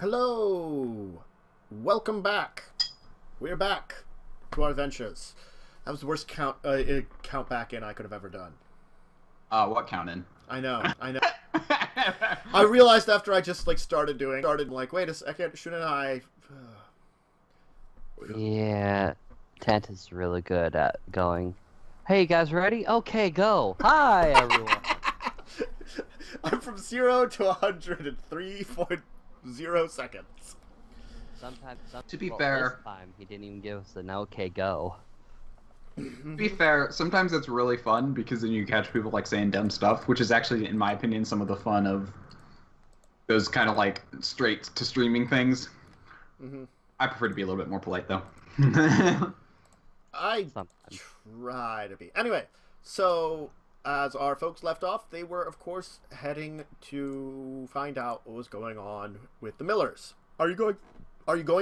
Hello! Welcome back. We're back to our adventures. That was the worst count back in I could have ever done. What count in? I know. I realized after I just started like, wait a second, shouldn't I? Yeah, Tent is really good at going, hey, you guys ready? Okay, go. Hi, everyone. I'm from 0 to 103.0 seconds. To be fair, this time he didn't even give us an okay, go. To be fair, sometimes it's really fun because then you catch people saying dumb stuff, which is actually, in my opinion, some of the fun of those kind of straight to streaming things. Mm-hmm. I prefer to be a little bit more polite though. I try to be. Anyway, so as our folks left off, they were of course heading to find out what was going on with the Millers. Are you going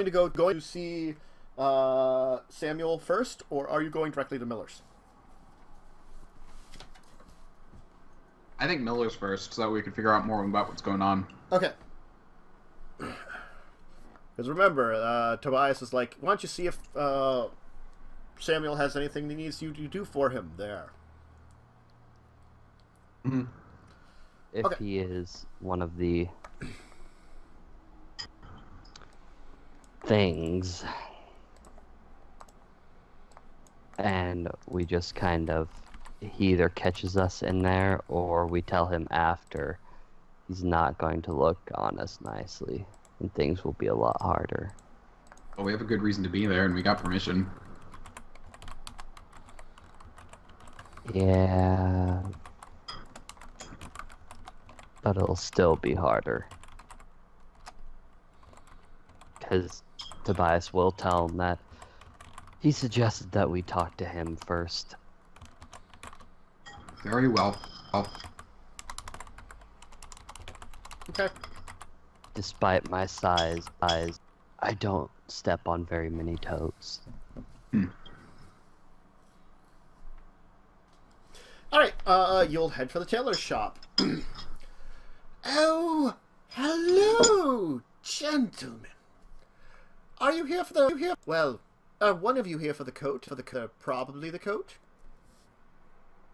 to go to see Samuel first, or are you going directly to Miller's? I think Miller's first, so that we can figure out more about what's going on. Okay. Because remember, Tobias is like, why don't you see if Samuel has anything he needs you to do for him there? Mm-hmm. If he is one of the things, and we just he either catches us in there or we tell him after, he's not going to look on us nicely and things will be a lot harder. Well, we have a good reason to be there and we got permission. Yeah, but it'll still be harder. Because Tobias will tell him that he suggested that we talk to him first. Very well. Okay. Despite my size, I don't step on very many toes. Alright, you'll head for the tailor's shop. Oh, hello, gentlemen. Are you here for the... Well, are one of you here for the coat? Probably the coat?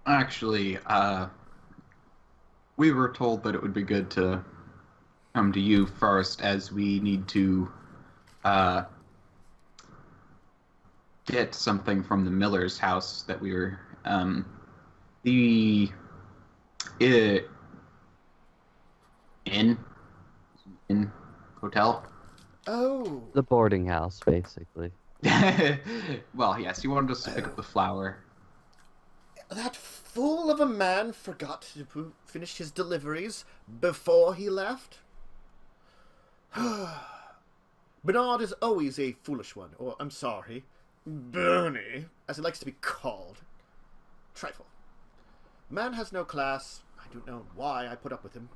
Actually, we were told that it would be good to come to you first, as we need to get something from the Miller's house that we were in hotel. Oh, The boarding house, basically. Well, yes, he wanted us to pick up the flour. that fool of a man forgot to finish his deliveries before he left. Bernard is always a foolish one, or I'm sorry, Bernie, as he likes to be called. Trifle. Man has no class. I don't know why I put up with him.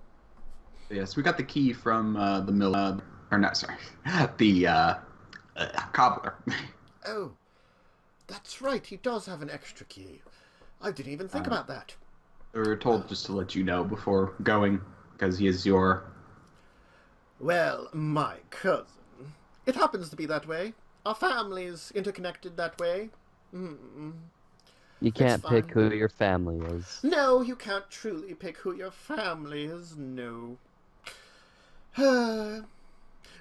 Yes, we got the key from the mill, or not, sorry, the cobbler. Oh, that's right, he does have an extra key. I didn't even think about that. We were told just to let you know before going, because he is your... Well, my cousin. It happens to be that way. Our family's interconnected that way. You can't pick who your family is. No, you can't truly pick who your family is, no. I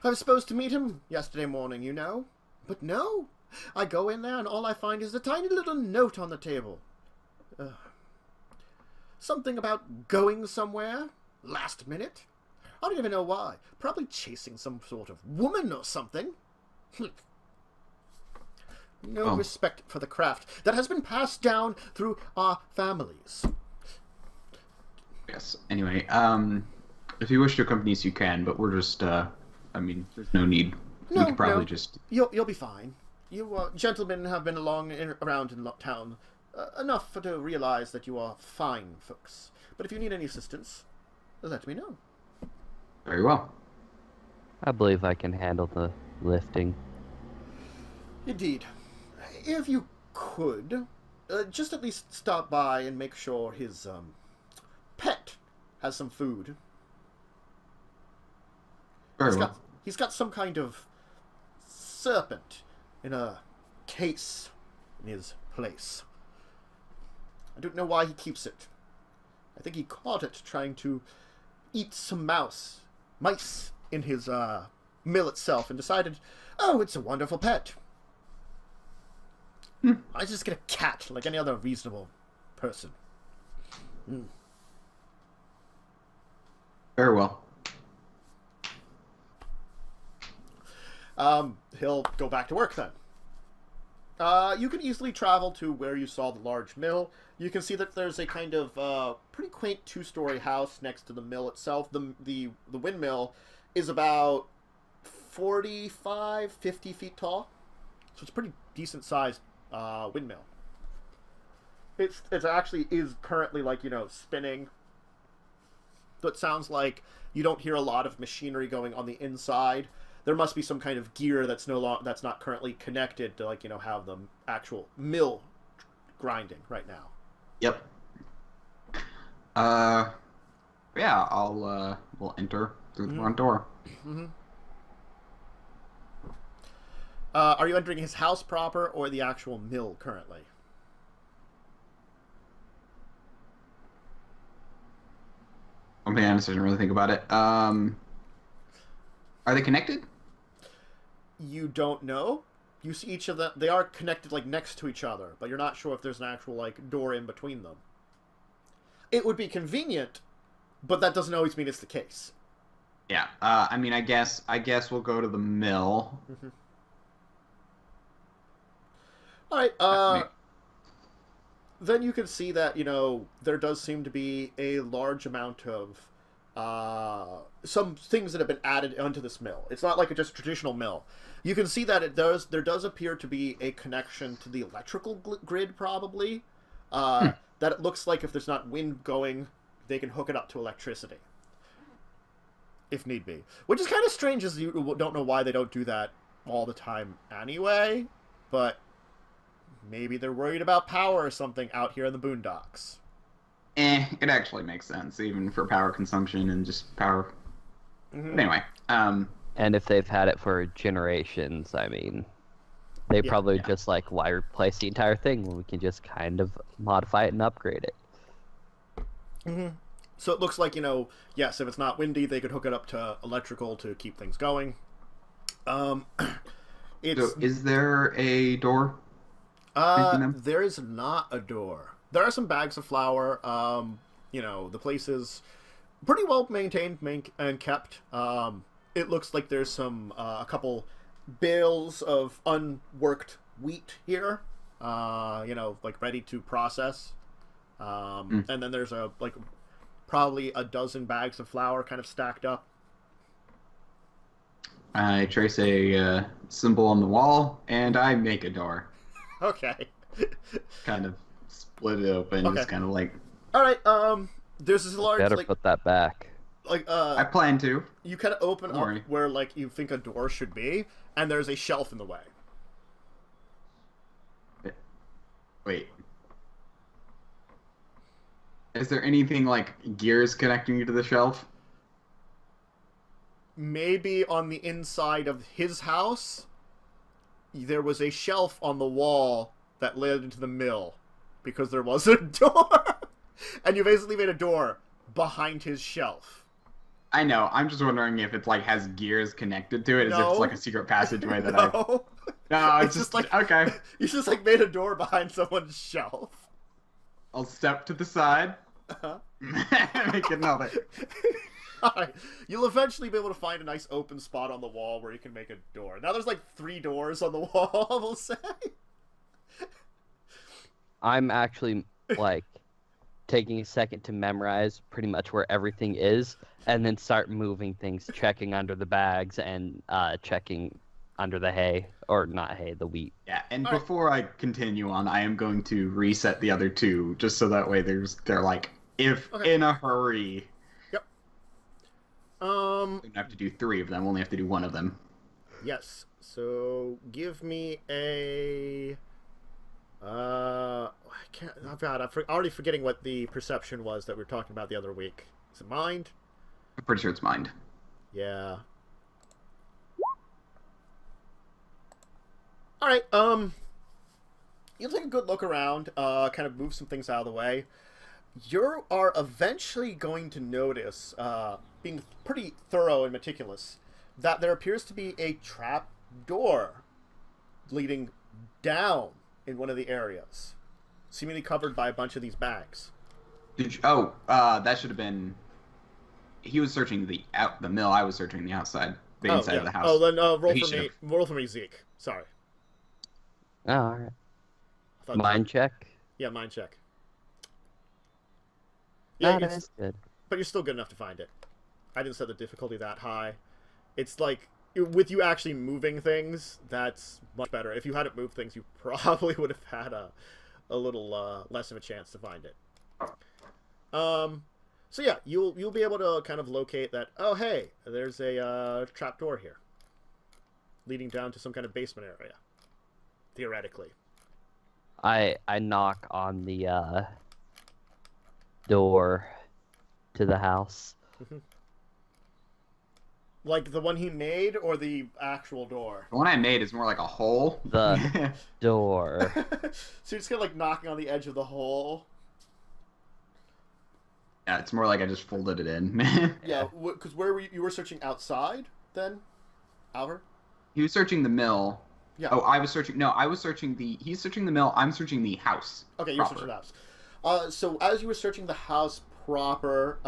was supposed to meet him yesterday morning, you know. But no. I go in there and all I find is a tiny little note on the table. Something about going somewhere. Last minute. I don't even know why. Probably chasing some sort of woman or something. No respect for the craft that has been passed down through our families. Yes, anyway, if you wish to accompany us, you can, but we're just, I mean, there's no need. No, we could probably just... You'll be fine. You gentlemen have been around in town enough to realize that you are fine folks. But if you need any assistance, let me know. Very well. I believe I can handle the lifting. Indeed. If you could, just at least stop by and make sure his pet has some food. Very well. He's got some kind of serpent in a case in his place. I don't know why he keeps it. I think he caught it trying to eat some mice in his mill itself and decided, oh, it's a wonderful pet. I just get a cat like any other reasonable person. Very well. He'll go back to work then. You can easily travel to where you saw the large mill. You can see that there's a kind of pretty quaint two-story house next to the mill itself. The windmill is about 45, 50 feet tall. So it's a pretty decent-sized windmill. It actually is currently, like, spinning. So it sounds like you don't hear a lot of machinery going on the inside. There must be some kind of gear that's not currently connected to, like, have the actual mill grinding right now. Yep. Yeah, we'll enter through the front door. Mm-hmm. Are you entering his house proper or the actual mill currently? I'll be honest, I didn't really think about it. Are they connected? You don't know. You see each of them. They are connected, like, next to each other, but you're not sure if there's an actual, like, door in between them. It would be convenient, but that doesn't always mean it's the case. Yeah. I mean, I guess we'll go to the mill. Mm-hmm. All right. Then you can see that, there does seem to be a large amount of some things that have been added onto this mill. It's not like a just traditional mill. You can see that there does appear to be a connection to the electrical grid, probably. That it looks like if there's not wind going, they can hook it up to electricity. If need be. Which is kind of strange, as you don't know why they don't do that all the time anyway. But maybe they're worried about power or something out here in the boondocks. It actually makes sense, even for power consumption and just power. Mm-hmm. But anyway, And if they've had it for generations, I mean, they probably just like, why replace the entire thing when we can just kind of modify it and upgrade it? Mm-hmm. So it looks like, yes, if it's not windy, they could hook it up to electrical to keep things going. So is there a door? There is not a door. There are some bags of flour. The place is pretty well maintained and kept. It looks like there's a couple bales of unworked wheat here, like ready to process. And then there's probably a dozen bags of flour kind of stacked up. I trace a symbol on the wall, and I make a door. Okay. Kind of split it open. Okay. Just kind of like. All right. There's this large. Better put that back. I plan to. You kind of open up where you think a door should be, and there's a shelf in the way. Wait. Is there anything like gears connecting you to the shelf? Maybe on the inside of his house, there was a shelf on the wall that led into the mill, because there was a door, and you basically made a door behind his shelf. I know. I'm just wondering if it has gears connected to it, as if it's like a secret passageway that No, it's just like okay. You just made a door behind someone's shelf. I'll step to the side. Make another. Alright. You'll eventually be able to find a nice open spot on the wall where you can make a door. Now there's 3 doors on the wall, we'll say. I'm actually taking a second to memorize pretty much where everything is, and then start moving things, checking under the bags and checking under the hay, or not hay, the wheat. Yeah, and before I continue on, I am going to reset the other 2, just so that way they're in a hurry. Yep. We don't have to do 3 of them. Only have to do 1 of them. Yes. So give me a. I'm already forgetting what the perception was that we were talking about the other week. Is it mind? I'm pretty sure it's mind. Yeah. right. You'll take a good look around. Kind of move some things out of the way. You are eventually going to notice, being pretty thorough and meticulous, that there appears to be a trap door leading down in one of the areas, seemingly covered by a bunch of these bags. That should have been. He was searching the mill. I was searching the outside, the inside of the house. Oh, then roll for me, Zeke. Sorry. Oh, all right. Mind check. Yeah, mind check. Yeah, that's good. But you're still good enough to find it. I didn't set the difficulty that high. It's like, with you actually moving things, that's much better. If you hadn't moved things, you probably would have had a little less of a chance to find it. So yeah, you'll be able to kind of locate that. Oh, hey, there's a trapdoor here, leading down to some kind of basement area. Theoretically. I knock on the door to the house. Like the one he made, or the actual door? The one I made is more like a hole. The door. So you're just kind of like knocking on the edge of the hole. Yeah, it's more like I just folded it in. Yeah, because where were you were searching outside then, Albert? He was searching the mill. Yeah. Oh, I was searching. No, I was searching the. He's searching the mill. I'm searching the house. Okay, you're searching the house. So as you were searching the house proper,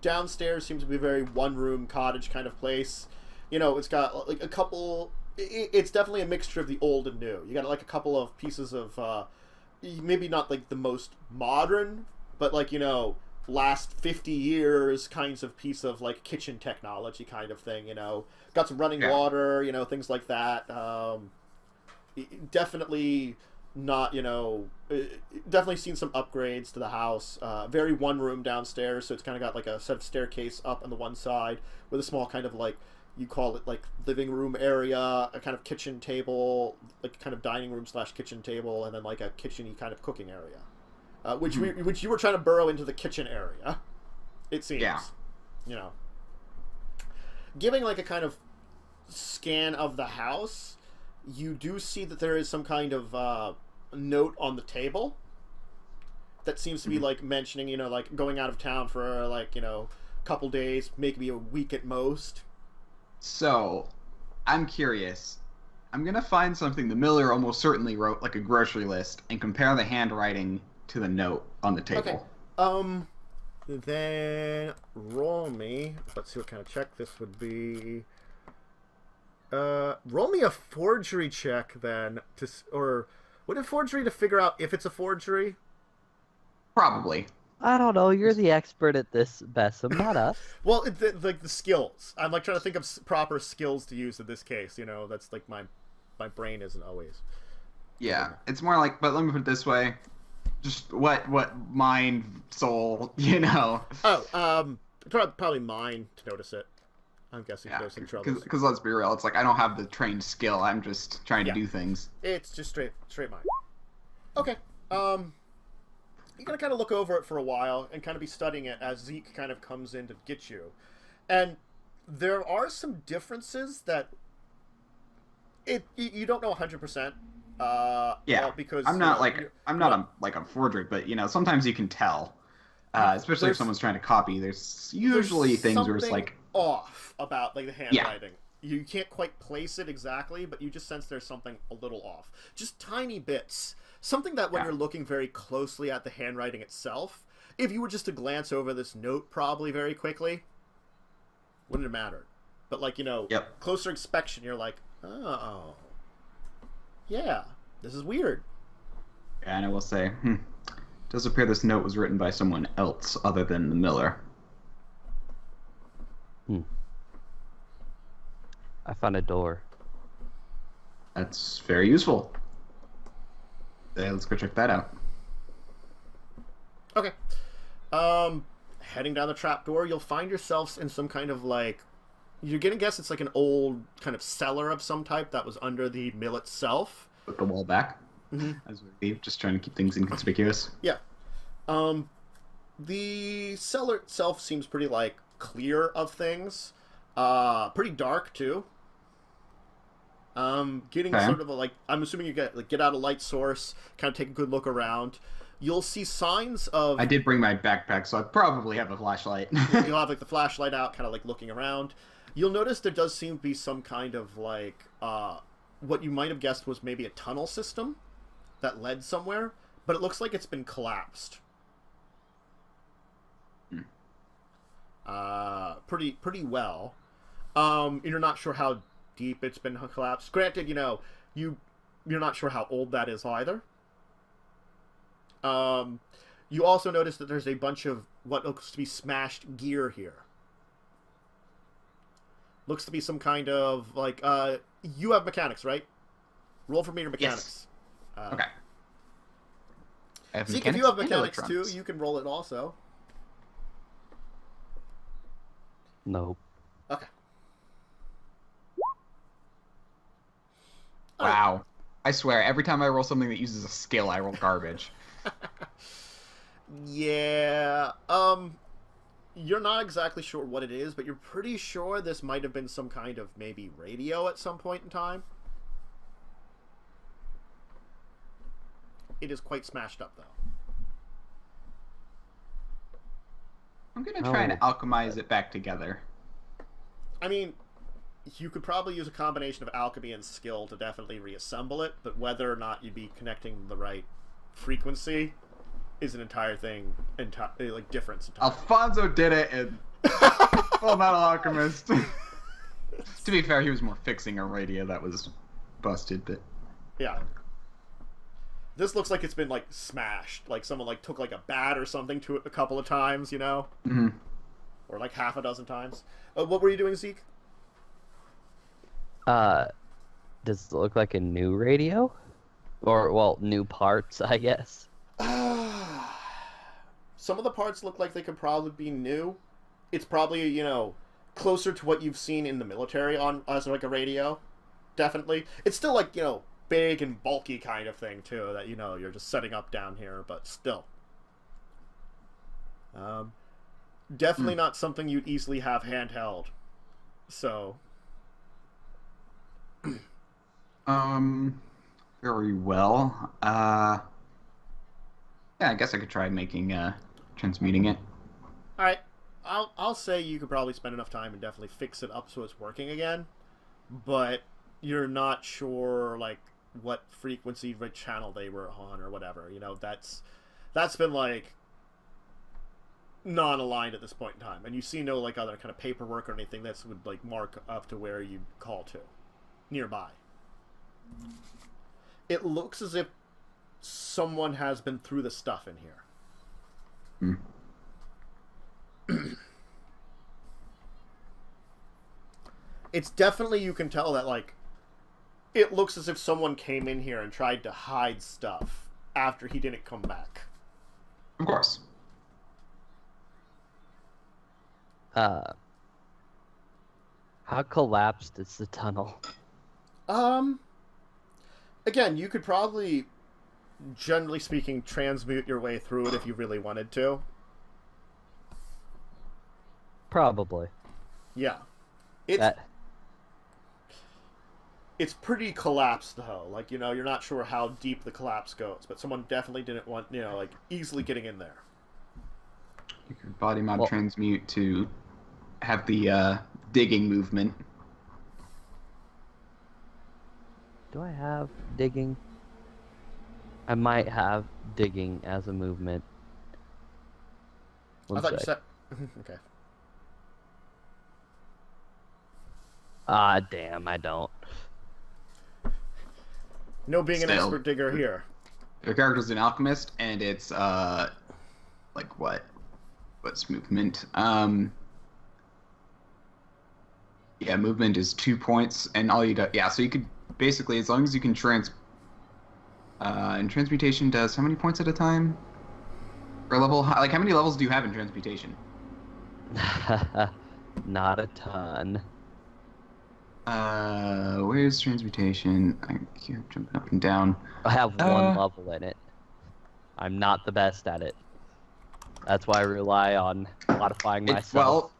downstairs seems to be a very one-room cottage kind of place. You know, it's got like a couple. It's definitely a mixture of the old and new. You got like a couple of pieces of, maybe not like the most modern, but like, you know, last 50 years kinds of piece of like kitchen technology kind of thing. You know, got some running water. You know, things like that. Definitely not, you know, definitely seen some upgrades to the house. Very one room downstairs, so it's kind of got like a set of staircase up on the one side with a small kind of like, you call it like living room area, a kind of kitchen table, like kind of dining room / kitchen table, and then like a kitchen-y kind of cooking area, which you were trying to burrow into the kitchen area, it seems. Yeah. You know, giving like a kind of scan of the house, you do see that there is some kind of note on the table that seems to be like mentioning, you know, like going out of town for like, you know, a couple days, maybe a week at most. So, I'm curious. I'm gonna find something the miller almost certainly wrote, like a grocery list, and compare the handwriting to the note on the table. Okay. Then roll me. Let's see what kind of check this would be. Roll me a forgery check then, or would it forgery to figure out if it's a forgery? Probably. I don't know. You're the expert at this, BESM, not us. Well, like the skills. I'm like trying to think of proper skills to use in this case. You know, that's like my brain isn't always. Yeah, it's more like. But let me put it this way: just what mind, soul, you know. Oh, probably mine to notice it. I'm guessing there's some trouble. Because let's be real, it's like I don't have the trained skill. I'm just trying to do things. It's just straight mind. Okay. You're gonna kind of look over it for a while and kind of be studying it as Zeke kind of comes in to get you, and there are some differences that you don't know 100%. Well, because I'm not a forger, but you know sometimes you can tell, especially if someone's trying to copy. There's usually things where it's like off about like the handwriting. You can't quite place it exactly, but you just sense there's something a little off. Just tiny bits. Something that when you're looking very closely at the handwriting itself, if you were just to glance over this note probably very quickly, wouldn't have mattered. But like, you know, closer inspection, you're like, oh, yeah, this is weird. Yeah, and I will say, it does appear this note was written by someone else other than the miller. I found a door. That's very useful. Let's go check that out. Okay. Heading down the trapdoor, you'll find yourselves in some kind of like, you're gonna guess it's like an old kind of cellar of some type that was under the mill itself. Put the wall back. As we leave, just trying to keep things inconspicuous. Yeah. The cellar itself seems pretty like clear of things. Pretty dark too. Getting Okay. sort of I'm assuming you get out a light source, kind of take a good look around. You'll see signs of. I did bring my backpack, so I probably have a flashlight. You'll have like the flashlight out, kind of like looking around. You'll notice there does seem to be some kind of what you might have guessed was maybe a tunnel system that led somewhere, but it looks like it's been collapsed. Pretty well. You're not sure how deep it's been collapsed. Granted, you're not sure how old that is either. You also notice that there's a bunch of what looks to be smashed gear here. Looks to be some kind of you have mechanics, right? Roll for me your mechanics. Yes. Okay. I have Zeke, if you have and mechanics too, electronics. you can roll it also. Nope. Okay. Wow. I swear, every time I roll something that uses a skill, I roll garbage. Yeah. You're not exactly sure what it is, but you're pretty sure this might have been some kind of maybe radio at some point in time. It is quite smashed up, though. I'm gonna try and alchemize it back together. I mean, you could probably use a combination of alchemy and skill to definitely reassemble it, but whether or not you'd be connecting the right frequency is an entire thing, difference entirely. Alfonso did it in Fullmetal Alchemist. To be fair, he was more fixing a radio that was busted, but Yeah. This looks like it's been smashed. Like someone took a bat or something to it a couple of times, Mm-hmm. or half a dozen times. What were you doing, Zeke? Does it look like a new radio? Or, well, new parts, I guess. Some of the parts look like they could probably be new. It's probably, closer to what you've seen in the military as a radio. Definitely. It's still big and bulky kind of thing too that you're just setting up down here, but still. Definitely not something you'd easily have handheld. So very well. Yeah, I guess I could try making transmuting it. all right. I'll say you could probably spend enough time and definitely fix it up so it's working again, but you're not sure what frequency, what channel they were on or whatever. That's been non-aligned at this point in time, and you see no other kind of paperwork or anything that would mark up to where you call to nearby. It looks as if someone has been through the stuff in here. It's definitely, you can tell that it looks as if someone came in here and tried to hide stuff after he didn't come back. Of course. How collapsed is the tunnel? Again, you could probably, generally speaking, transmute your way through it if you really wanted to. Probably. Yeah. It's pretty collapsed, though. You're not sure how deep the collapse goes, but someone definitely didn't want, easily getting in there. You could body mod transmute to have the digging movement. Do I have digging? I might have digging as a movement. I thought you said... Okay. Ah, damn, I don't. No being an Still. expert digger here. Your character's an alchemist, and it's what's movement? Yeah, movement is 2 points, and all you do, yeah. So you could basically, as long as you can and transmutation does how many points at a time? Or level? How many levels do you have in transmutation? Not a ton. Where's transmutation? I keep jumping up and down. I have one level in it. I'm not the best at it. That's why I rely on modifying myself. Well,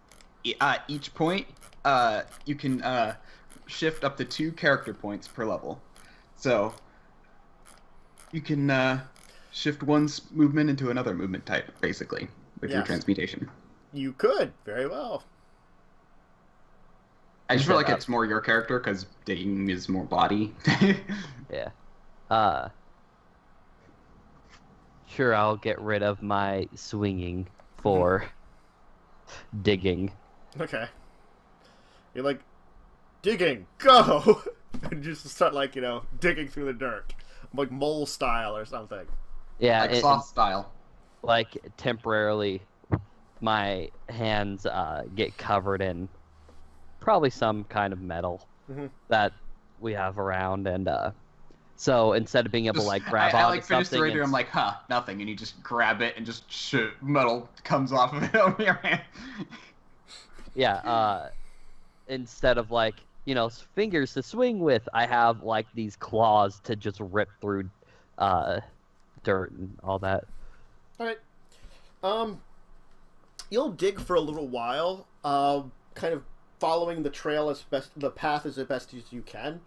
each point, you can shift up to 2 character points per level. So you can shift one's movement into another movement type, basically, with your transmutation. You could, very well. I just feel like it's more your character, because digging is more body. Yeah. Sure, I'll get rid of my swinging for digging. Okay. You're like, digging, go! And just start, like, digging through the dirt. Like mole style or something. Yeah, like sloth style. Like, temporarily, my hands get covered in probably some kind of metal that we have around, and so instead of being able to like grab I onto like finish something, the radio, I'm like, nothing, and you just grab it and just metal comes off of it over your hand. Yeah, instead of like fingers to swing with, I have like these claws to just rip through dirt and all that. All right. You'll dig for a little while, kind of following the path as best as you can,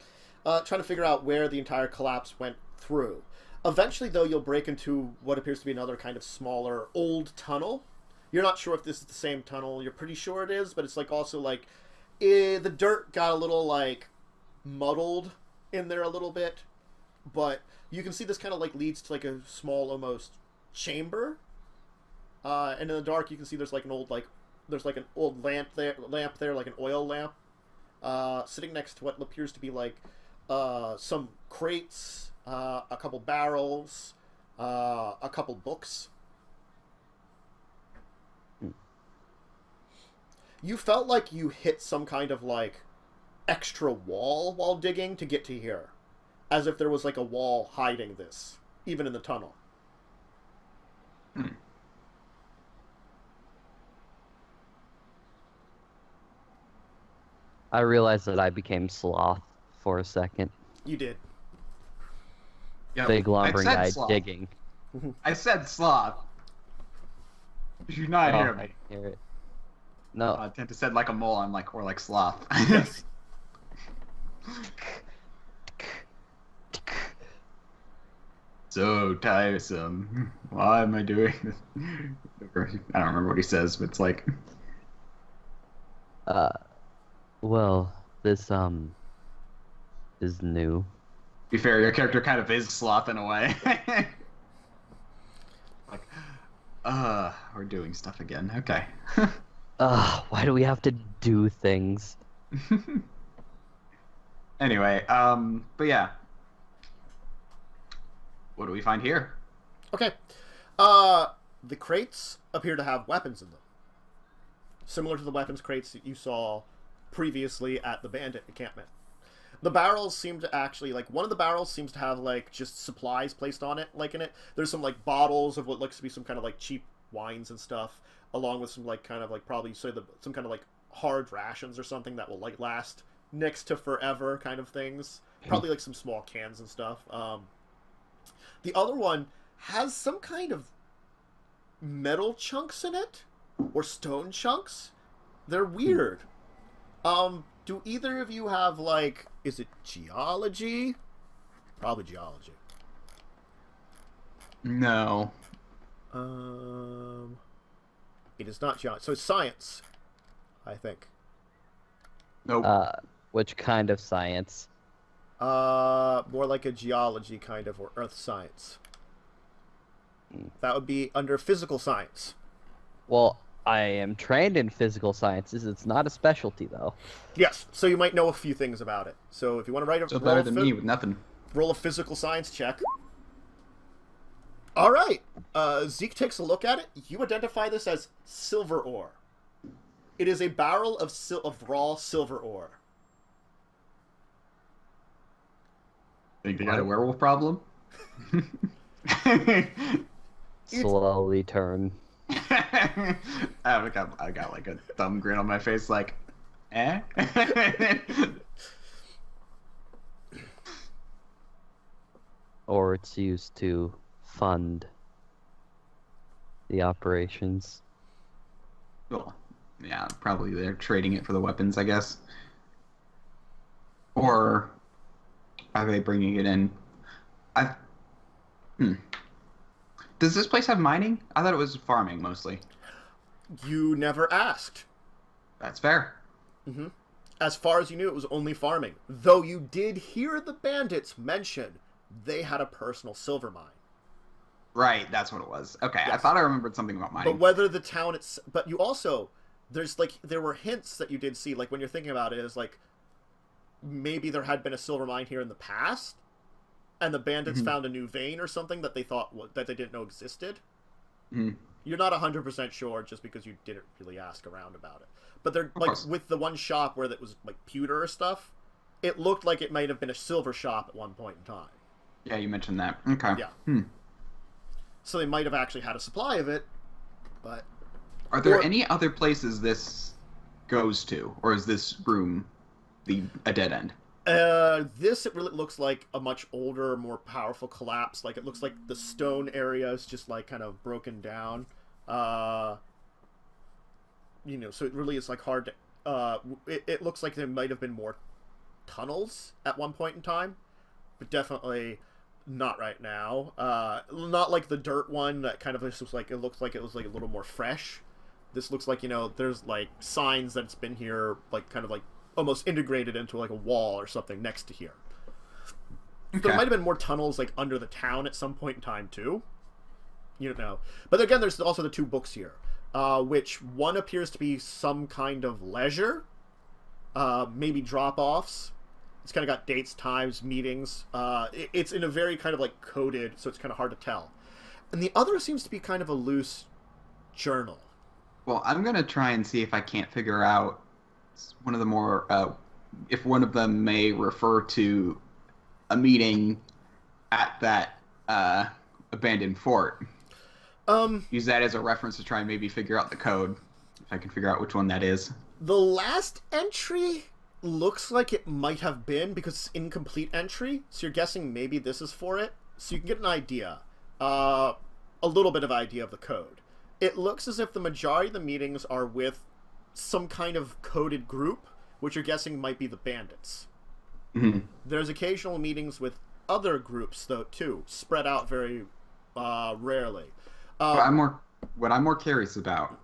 trying to figure out where the entire collapse went through. Eventually, though, you'll break into what appears to be another kind of smaller, old tunnel. You're not sure if this is the same tunnel. You're pretty sure it is, but it's like also like the dirt got a little like muddled in there a little bit, but you can see this kind of like leads to like a small almost chamber, and in the dark you can see there's like an old lamp there, like an oil lamp, sitting next to what appears to be like some crates, a couple barrels, a couple books. You felt like you hit some kind of like extra wall while digging to get to here, as if there was like a wall hiding this, even in the tunnel. I realized that I became sloth for a second. You did. Yep. Big lumbering guy sloth. digging. I said sloth. Did you not hear me? I hear it. No. I tend to said like a mole. I'm like, or like sloth. Yes. So tiresome. Why am I doing this? I don't remember what he says, but it's like... Well, this, is new. To be fair, your character kind of is sloth in a way. Like, we're doing stuff again. Okay. Why do we have to do things? Anyway, but yeah. What do we find here? Okay. The crates appear to have weapons in them, similar to the weapons crates that you saw previously at the bandit encampment. The barrels seem to actually, like, one of the barrels seems to have, like, just supplies placed on it, like, in it. There's some, like, bottles of what looks to be some kind of, like, cheap wines and stuff, along with some, like, kind of, like, probably, some kind of, like, hard rations or something that will, like, last next to forever kind of things. Probably, like, some small cans and stuff. The other one has some kind of metal chunks in it, or stone chunks. They're weird. Do either of you have, like, is it geology? Probably geology. No. It is not geology. So it's science, I think. Nope. Which kind of science? More like a geology kind of, or earth science. That would be under physical science. Well, I am trained in physical sciences. It's not a specialty, though. Yes, so you might know a few things about it. So if you want to write a So better than me with nothing. roll a physical science check. All right. Zeke takes a look at it. You identify this as silver ore. It is a barrel of raw silver ore. Think they got a werewolf problem? Slowly turn. I got like a thumb grin on my face, like, eh? Or it's used to fund the operations. Well, yeah, probably they're trading it for the weapons, I guess. Or are they bringing it in? I. Does this place have mining? I thought it was farming mostly. You never asked. That's fair. Mm-hmm. As far as you knew, it was only farming. Though you did hear the bandits mention they had a personal silver mine. Right, that's what it was. Okay, Yes. I thought I remembered something about mining. But whether the town it's... But you also... there were hints that you did see, like, when you're thinking about it, is like, maybe there had been a silver mine here in the past, and the bandits found a new vein or something that they thought... that they didn't know existed. You're not 100% sure just because you didn't really ask around about it. But they're, like, with the one shop where that was, like, pewter stuff, it looked like it might have been a silver shop at one point in time. Yeah, you mentioned that. Okay. Yeah. So they might have actually had a supply of it, but... Are there any other places this goes to? Or is this room a dead end? This, it really looks like a much older, more powerful collapse. Like, it looks like the stone area is just, like, kind of broken down. You know, so it really is, like, hard to... it looks like there might have been more tunnels at one point in time, but definitely not right now. Not like the dirt one that kind of looks like it was, like, a little more fresh. This looks like, you know, there's, like, signs that it's been here, like, kind of, like, almost integrated into, like, a wall or something next to here. Okay. There might have been more tunnels, like, under the town at some point in time, too. You don't know. But again, there's also the two books here, which one appears to be some kind of leisure, maybe drop-offs. It's kind of got dates, times, meetings. It's in a very kind of, like, coded, so it's kind of hard to tell. And the other seems to be kind of a loose journal. Well, I'm going to try and see if I can't figure out one of the more, if one of them may refer to a meeting at that abandoned fort. Use that as a reference to try and maybe figure out the code, if I can figure out which one that is. The last entry looks like it might have been, because it's incomplete entry, so you're guessing maybe this is for it, so you can get an idea, a little bit of idea of the code. It looks as if the majority of the meetings are with some kind of coded group, which you're guessing might be the bandits. There's occasional meetings with other groups, though, too, spread out very rarely. What I'm more curious about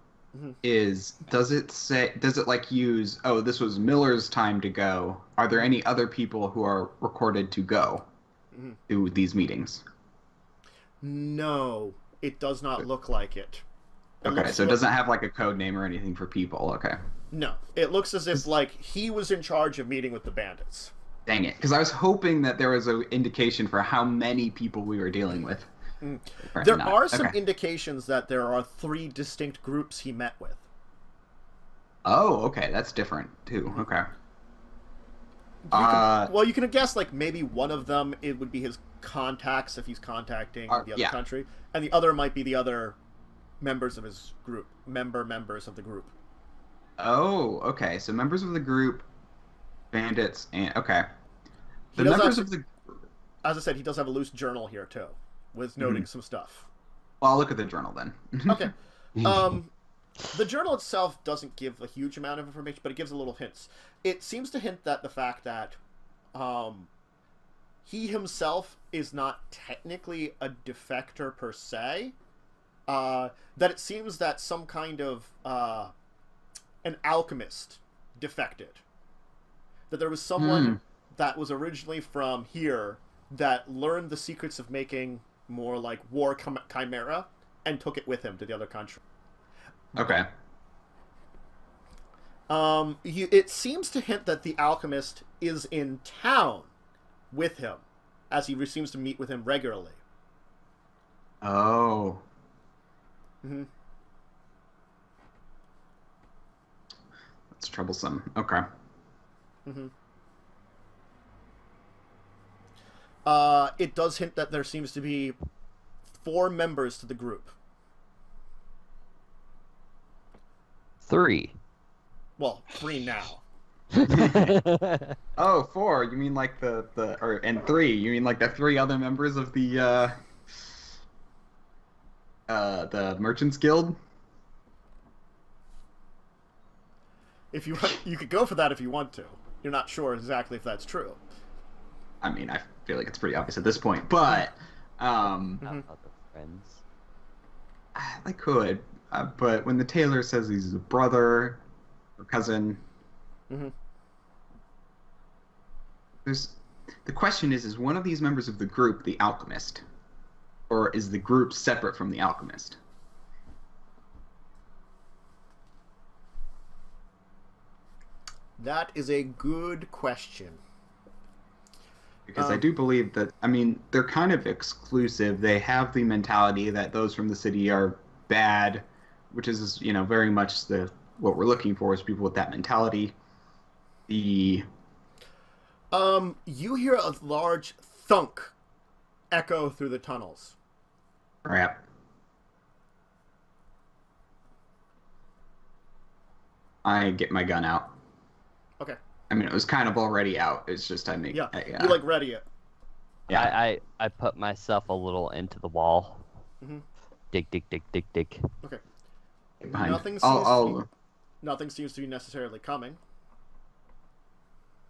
is, does it like use, oh, this was Miller's time to go? Are there any other people who are recorded to go to these meetings? No, it does not look like it. Okay, so it doesn't have like a code name or anything for people. Okay. No, it looks as if like he was in charge of meeting with the bandits. Dang it, because I was hoping that there was an indication for how many people we were dealing with. There are some indications that there are 3 distinct groups he met with. Oh, okay, that's different too. Okay. You can guess like maybe one of them it would be his contacts if he's contacting the other country, and the other might be the other members of his group, members of the group. Oh, okay. So members of the group, bandits, and okay. The members of the. As I said, he does have a loose journal here too, with noting some stuff. Well, I'll look at the journal then. Okay. The journal itself doesn't give a huge amount of information, but it gives a little hints. It seems to hint that the fact that he himself is not technically a defector per se. That it seems that some kind of an alchemist defected. That there was someone that was originally from here that learned the secrets of making more like war chimera and took it with him to the other country. Okay. It seems to hint that the alchemist is in town with him, as he seems to meet with him regularly. Oh. That's troublesome. Okay. It does hint that there seems to be 4 members to the group. 3. Well, 3 now. Oh, 4. You mean like and 3. You mean like the 3 other members of the Merchants Guild? If you want, you could go for that if you want to. you're not sure exactly if that's true. I mean, I feel like it's pretty obvious at this point, but Not other friends. I could. But when the tailor says he's a brother or cousin, there's the question is one of these members of the group the alchemist, or is the group separate from the alchemist? That is a good question. Because I do believe that, I mean, they're kind of exclusive. They have the mentality that those from the city are bad, which is, you know, very much what we're looking for is people with that mentality. You hear a large thunk echo through the tunnels. Crap. I get my gun out. Okay. I mean, it was kind of already out. It's just You ready it. Yeah. I put myself a little into the wall. Dig. Okay. Behind. Nothing seems to be necessarily coming.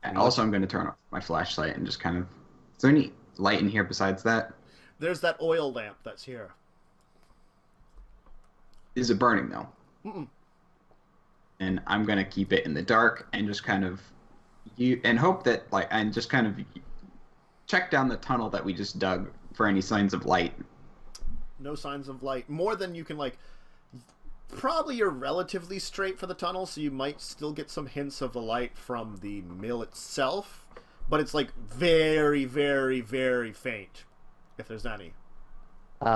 And also, I'm going to turn off my flashlight and just kind of... Is there any light in here besides that? There's that oil lamp that's here. Is it burning, though? Mm-mm. And I'm going to keep it in the dark and just kind of... and hope that, and just kind of check down the tunnel that we just dug for any signs of light. No signs of light. More than you can, probably you're relatively straight for the tunnel, so you might still get some hints of the light from the mill itself, but it's, very, very, very faint, if there's any.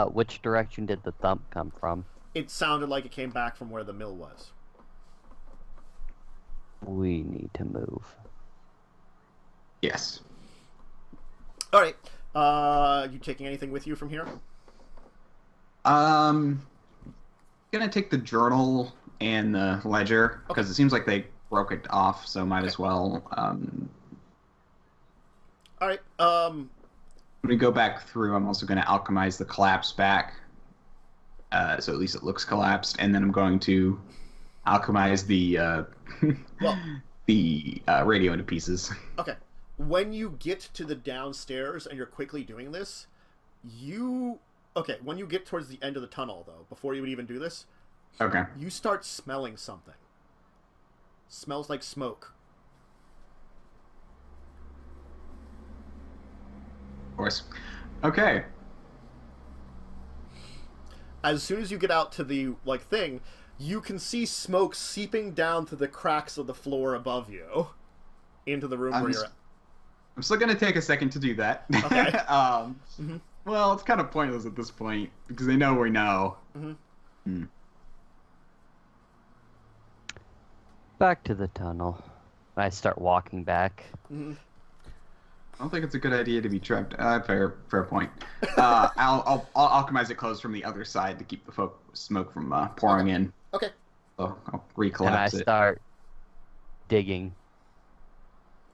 Which direction did the thump come from? It sounded like it came back from where the mill was. We need to move. Yes. All right. You taking anything with you from here? Gonna take the journal and the ledger because it seems like they broke it off, so might as well. All right. When we go back through, I'm also gonna alchemize the collapse back, so at least it looks collapsed, and then I'm going to alchemize the the radio into pieces. Okay. When you get to the downstairs and you're quickly doing this, when you get towards the end of the tunnel, though, before you would even do this, you start smelling something. Smells like smoke. Of course. Okay. As soon as you get out to the, thing, you can see smoke seeping down through the cracks of the floor above you into the room where you're at. I'm still going to take a second to do that. Okay. Well, it's kind of pointless at this point because they know we know. Back to the tunnel. I start walking back. I don't think it's a good idea to be trapped. Fair point. I'll alchemize it closed from the other side to keep the smoke from pouring in. Okay. So I'll recollapse and I start digging.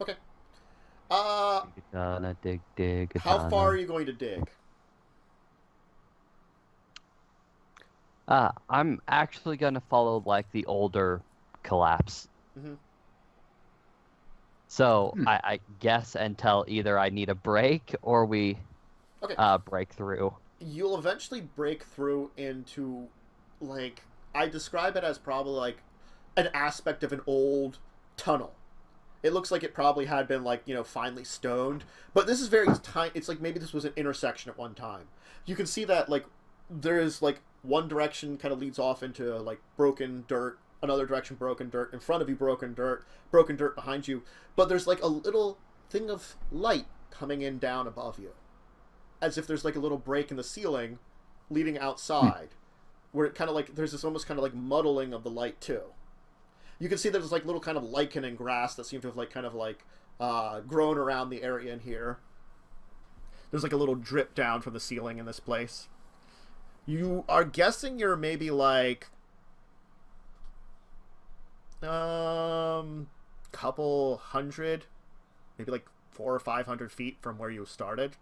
Okay. Gonna dig. How far are you going to dig? I'm actually gonna follow the older collapse. So I guess until either I need a break or we break through. You'll eventually break through into I describe it as probably an aspect of an old tunnel. It looks like it probably had been finely stoned, but this is very tiny. It's maybe this was an intersection at one time. You can see that there is one direction kind of leads off into broken dirt, another direction broken dirt, in front of you broken dirt behind you, but there's a little thing of light coming in down above you, as if there's a little break in the ceiling leading outside, where it kind of there's this almost kind of muddling of the light too. You can see there's little kind of lichen and grass that seem to have grown around the area in here. There's a little drip down from the ceiling in this place. You are guessing you're maybe couple hundred, maybe 400 or 500 feet from where you started.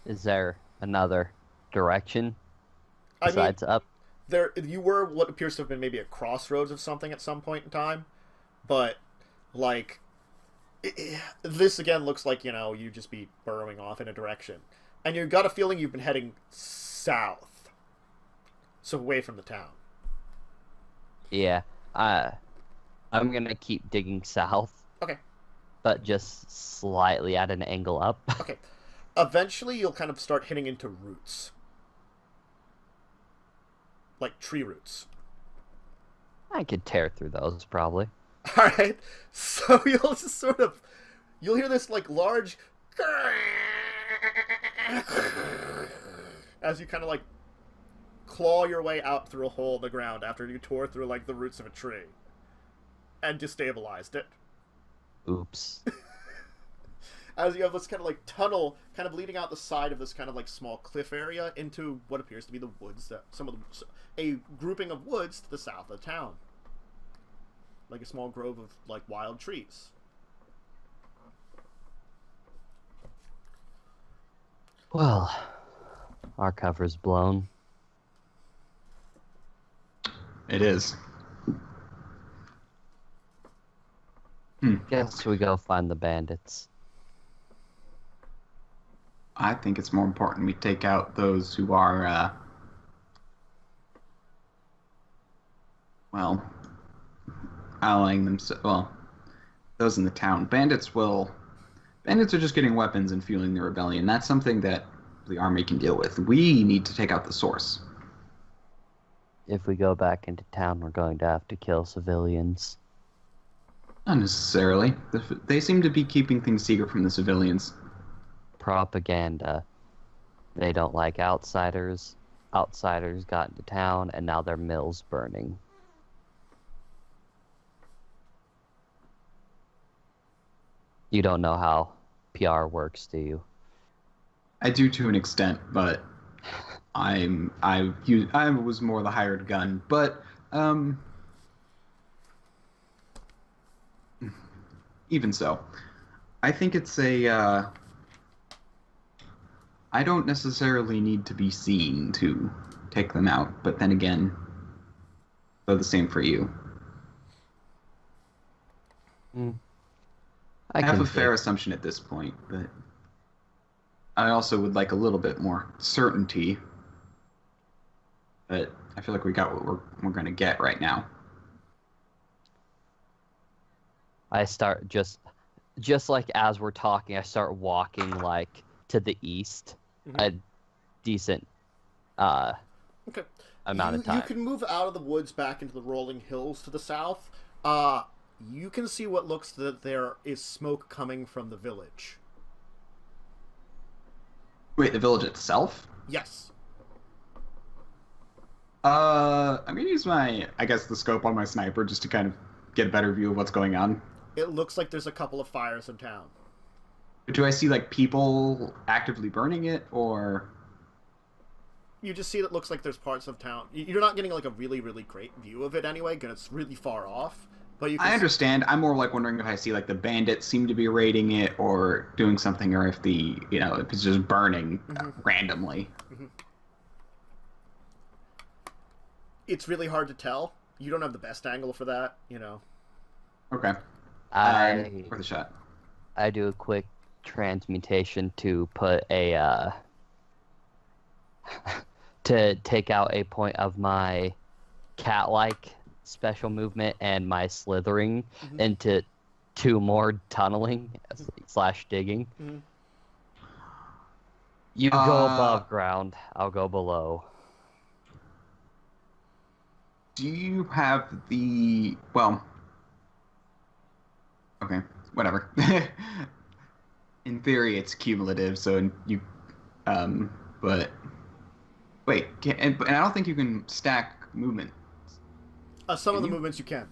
Is there another direction besides up? there you were what appears to have been maybe a crossroads of something at some point in time, but like this again looks like you just be burrowing off in a direction, and you've got a feeling you've been heading south, so away from the town. Yeah, I'm gonna keep digging south. Okay. But just slightly at an angle up. Okay. Eventually, you'll kind of start hitting into roots. Like tree roots. I could tear through those, probably. Alright. So you'll just sort of... You'll hear this, like, large... as you kind of, like, claw your way out through a hole in the ground after you tore through, like, the roots of a tree. And destabilized it. Oops. As you have this kind of like tunnel kind of leading out the side of this kind of like small cliff area into what appears to be the woods, that a grouping of woods to the south of the town. Like a small grove of like wild trees. Well, our cover's blown. It is. Guess we go find the bandits. I think it's more important we take out those who are, allying themselves. Well, those in the town. Bandits are just getting weapons and fueling the rebellion. That's something that the army can deal with. We need to take out the source. If we go back into town, we're going to have to kill civilians. Not necessarily. They seem to be keeping things secret from the civilians. Propaganda. They don't like outsiders. Outsiders got into town, and now their mill's burning. You don't know how PR works, do you? I do to an extent, but I was more the hired gun. But even so, I think it's a. I don't necessarily need to be seen to take them out, but then again, they're the same for you. I have a fair assumption at this point, but I also would like a little bit more certainty. But I feel like we got what we're going to get right now. I start just like as we're talking, I start walking like to the east, a decent amount of time. You can move out of the woods back into the rolling hills to the south. You can see what looks that there is smoke coming from the village. Wait, the village itself? Yes. I'm gonna use the scope on my sniper just to kind of get a better view of what's going on. It looks like there's a couple of fires in town. Do I see, like, people actively burning it, or...? You just see that it looks like there's parts of town. You're not getting, like, a really, really great view of it anyway, because it's really far off. But you can I understand. I'm more, like, wondering if I see, like, the bandits seem to be raiding it, or doing something, or if if it's just burning randomly. It's really hard to tell. You don't have the best angle for that, Okay. Worth a shot. I do a quick transmutation to put a to take out a point of my cat-like special movement and my slithering into 2 more tunneling / digging. You go above ground, I'll go below. Do you have the... Well... Okay, whatever. In theory, it's cumulative, so you... but... Wait, and I don't think you can stack movement. Some of the movements you can.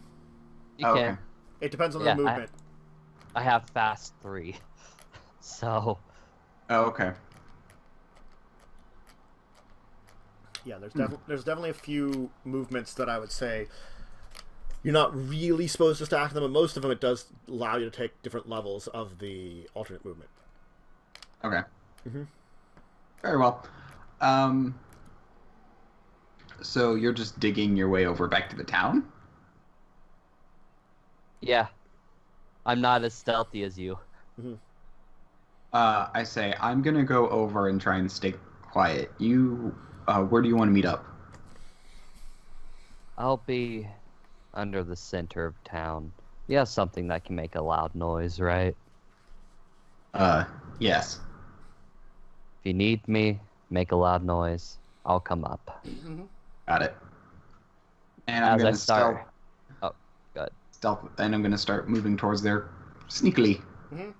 You can. Okay. It depends on the movement. I have fast 3, so... Oh, okay. Yeah, there's definitely a few movements that I would say you're not really supposed to stack them, and most of them it does allow you to take different levels of the alternate movement. Okay. Very well. So you're just digging your way over back to the town? Yeah, I'm not as stealthy as you. Mm-hmm. I say, I'm gonna go over and try and stay quiet. Where do you want to meet up? I'll be under the center of town. You have something that can make a loud noise, right? Yes. If you need me, make a loud noise. I'll come up. Mm-hmm. Got it. And I'm As I gonna start. Oh, good. stealth, and I'm gonna start moving towards there sneakily. Mm-hmm.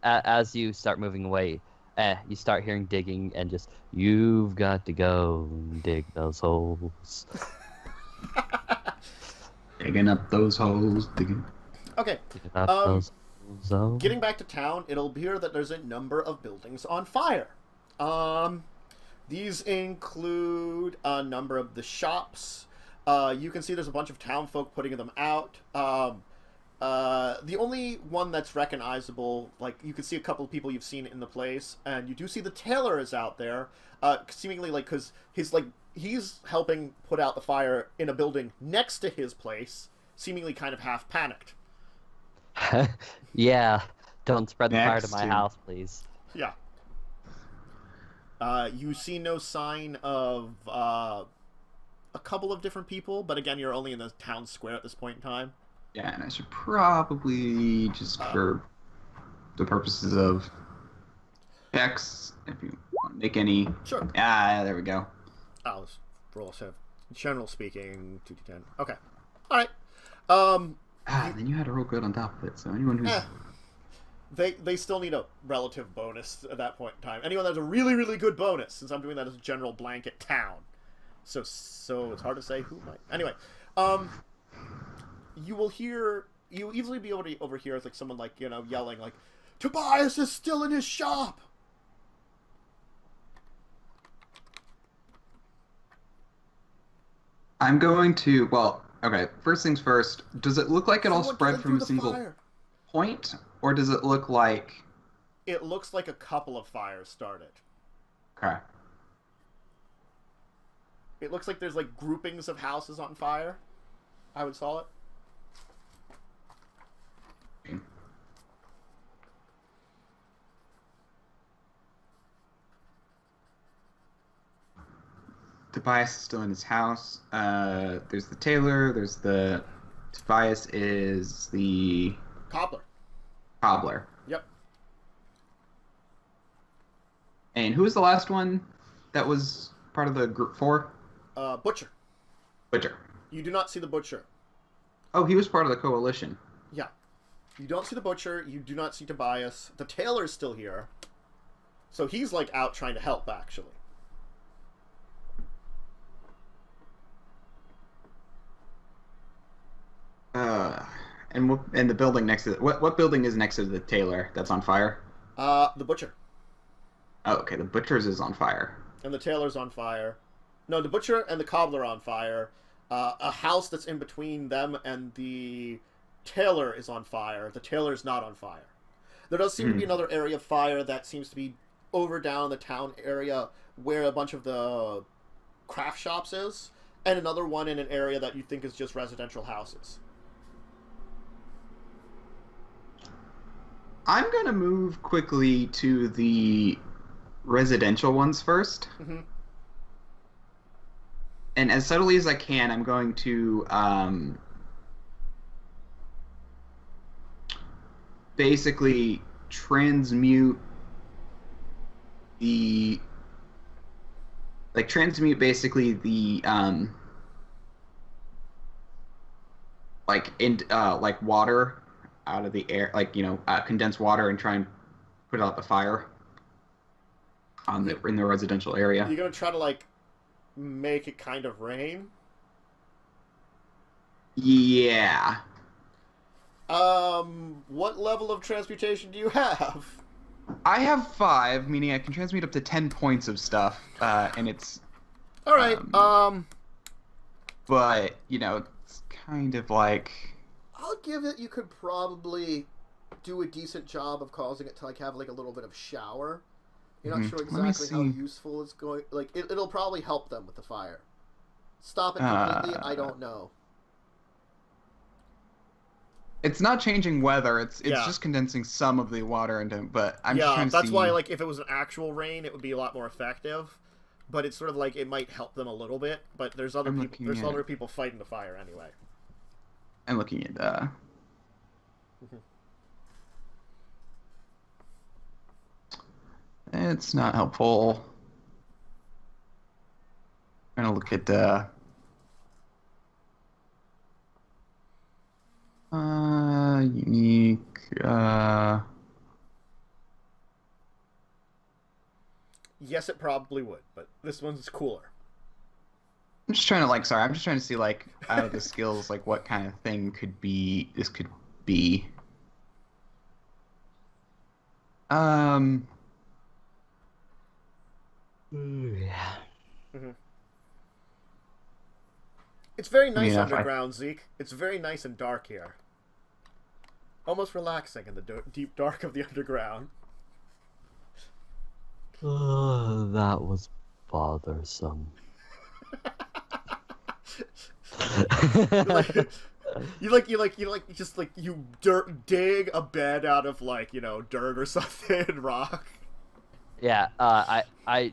As you start moving away, you start hearing digging and just, you've got to go and dig those holes. Digging up those holes, digging. Okay. Digging up those holes. Getting back to town, it'll appear that there's a number of buildings on fire. These include a number of the shops. You can see there's a bunch of town folk putting them out. The only one that's recognizable, like, you can see a couple of people you've seen in the place, and you do see the tailor is out there, seemingly, like, because he's helping put out the fire in a building next to his place, seemingly kind of half panicked. Yeah, don't spread the fire to Next my to- house, please. Yeah. You see no sign of a couple of different people, but again, you're only in the town square at this point in time. Yeah, and I should probably just for the purposes of checks, if you want to make any. Sure. There we go. I'll just roll a set of general speaking, 2d10. Okay. Alright. Then you had a roll good on top of it, so anyone who's... They still need a relative bonus at that point in time. Anyone that has a really, really good bonus, since I'm doing that as a general blanket town. So it's hard to say who might. Anyway, you'll easily be able to overhear like someone like, yelling like, Tobias is still in his shop! I'm going to... Well, okay, first things first. Does it look like it all Someone spread getting from a through the single fire. point? Or does it look like... It looks like a couple of fires started. Okay. It looks like there's like groupings of houses on fire. I would call it. Tobias is still in his house. There's the tailor. There's the... Tobias is the... Cobbler. cobbler. Yep. And who was the last one that was part of the group 4? Butcher. Butcher. You do not see the butcher. Oh, he was part of the coalition. Yeah. You don't see the butcher. You do not see Tobias. The tailor's still here. So he's like out trying to help, actually. And the building next to what building is next to the tailor that's on fire? The butcher. Oh, okay. The butcher's is on fire. And the tailor's on fire. No, the butcher and the cobbler are on fire. A house that's in between them and the tailor is on fire. The tailor's not on fire. There does seem to be another area of fire that seems to be over down in the town area where a bunch of the craft shops is, and another one in an area that you think is just residential houses. I'm gonna move quickly to the residential ones first. Mm-hmm. And as subtly as I can, I'm going to basically transmute basically the like water out of the air, condensed water, and try and put out the fire in the residential area. You're gonna try to like make it kind of rain. Yeah. What level of transmutation do you have? I have 5, meaning I can transmute up to 10 points of stuff, and it's... All right. But it's kind of like... I'll give it. You could probably do a decent job of causing it to like have like a little bit of shower. You're not sure Let me exactly how see. useful it's going. Like it'll probably help them with the fire. stop it completely, I don't know. It's not changing weather. It's Yeah. just condensing some of the water into. But I'm just trying to that's see. why, like, if it was an actual rain, it would be a lot more effective. But it's sort of like it might help them a little bit. But there's other people. There's other people fighting the fire anyway. I'm looking at. It's not helpful. I'm gonna look at unique. Yes, it probably would, but this one's cooler. I'm just trying to like. Sorry, I'm just trying to see like out of the skills, like what kind of thing this could be. Yeah. It's very nice underground, Zeke. It's very nice and dark here. Almost relaxing in the deep dark of the underground. That was bothersome. You dig a bed out of like, you know, dirt or something and rock. Yeah, I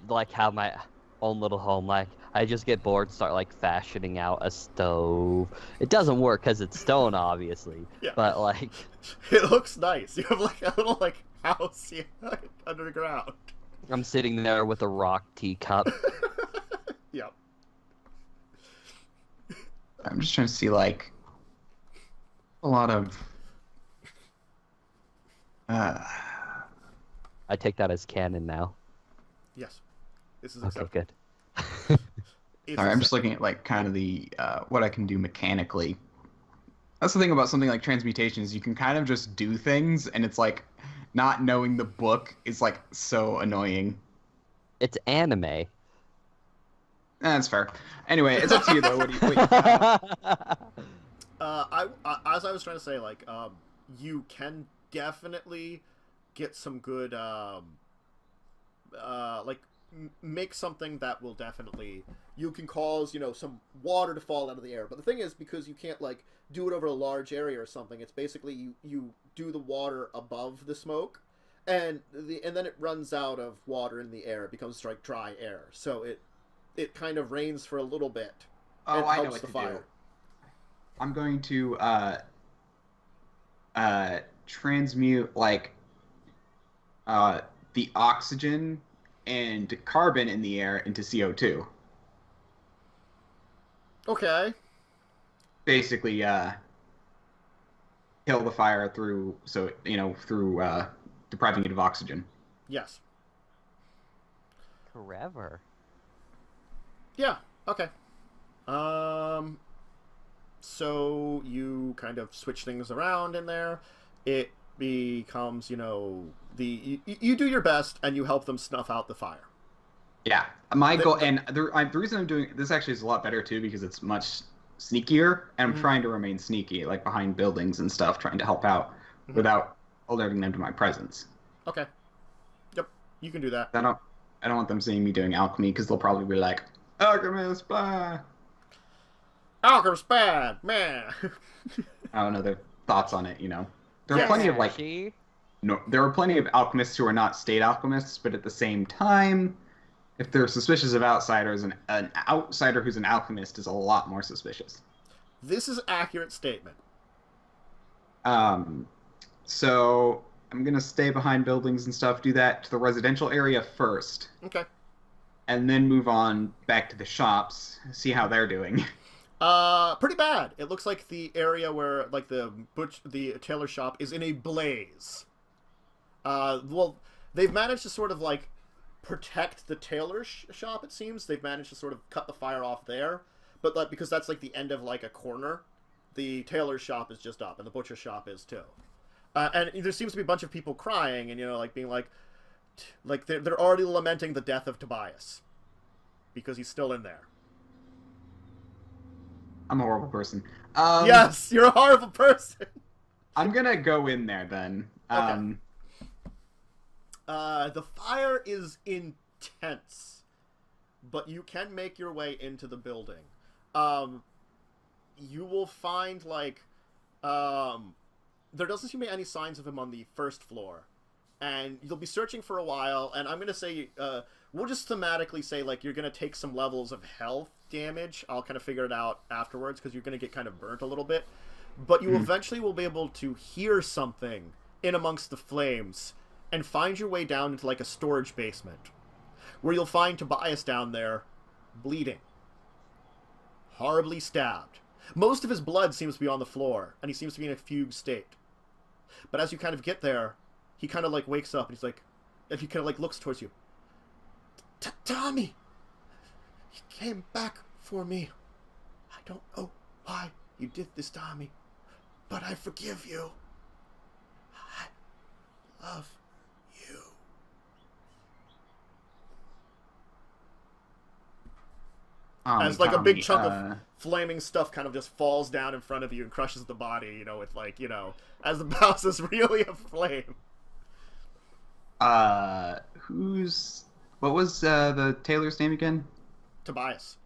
like have my own little home. Like I just get bored and start like fashioning out a stove. It doesn't work because it's stone, obviously. Yeah. But like, it looks nice. You have like a little like house underground. I'm sitting there with a rock teacup. Yep. I'm just trying to see like a lot of. I take that as canon now. Yes. This is okay. Good. Sorry, I'm just looking at like kind of the what I can do mechanically. That's the thing about something like transmutation is you can kind of just do things, and it's like not knowing the book is like so annoying. It's anime. That's fair. Anyway, it's up to you though. What do you as I was trying to say, like, you can definitely get some good, make something that will definitely, you can cause, you know, some water to fall out of the air. But the thing is, because you can't, like, do it over a large area or something, it's basically you do the water above the smoke, and then it runs out of water in the air. It becomes like dry air. So it kind of rains for a little bit. Oh, I know what to do. I'm going to transmute like the oxygen and carbon in the air into CO2. Okay. Basically, kill the fire through depriving it of oxygen. Yes. Forever. Yeah. Okay. So you kind of switch things around in there. It becomes, you know, you do your best and you help them snuff out the fire. Yeah, my goal, and the reason I'm doing this actually is a lot better too because it's much sneakier, and I'm trying to remain sneaky, like behind buildings and stuff, trying to help out without alerting them to my presence. Okay. Yep, you can do that. I don't want them seeing me doing alchemy because they'll probably be like, "Alchemist, blah." Alchemist bad, man. I don't know their thoughts on it. You know, there are plenty of like, there are plenty of alchemists who are not state alchemists, but at the same time, if they're suspicious of outsiders, an outsider who's an alchemist is a lot more suspicious. This is an accurate statement. So I'm gonna stay behind buildings and stuff. Do that to the residential area first. Okay. And then move on back to the shops. See how they're doing. Pretty bad. It looks like the area where, like, the tailor shop is in a blaze. Well, they've managed to sort of, like, protect the tailor shop, it seems. They've managed to sort of cut the fire off there. But, like, because that's, like, the end of, like, a corner, the tailor shop is just up, and the butcher shop is, too. And there seems to be a bunch of people crying, and, you know, like, being like they're already lamenting the death of Tobias. Because he's still in there. I'm a horrible person. Yes, you're a horrible person. I'm gonna go in there then. Okay. The fire is intense, but you can make your way into the building. You will find like there doesn't seem to be any signs of him on the first floor, and you'll be searching for a while. And I'm gonna say we'll just thematically say like you're gonna take some levels of health damage. I'll kind of figure it out afterwards because you're gonna get kind of burnt a little bit, but you eventually will be able to hear something in amongst the flames and find your way down into like a storage basement where you'll find Tobias down there bleeding, horribly stabbed. Most of his blood seems to be on the floor, and he seems to be in a fugue state. But as you kind of get there, he kind of like wakes up, and he's like, and he kind of like looks towards you. Tommy! He came back for me. I don't know why you did this, Tommy, but I forgive you. I love you. As like Tommy, a big chunk of flaming stuff kind of just falls down in front of you and crushes the body, you know, with like, you know, as the house is really aflame. What was the tailor's name again? Tobias.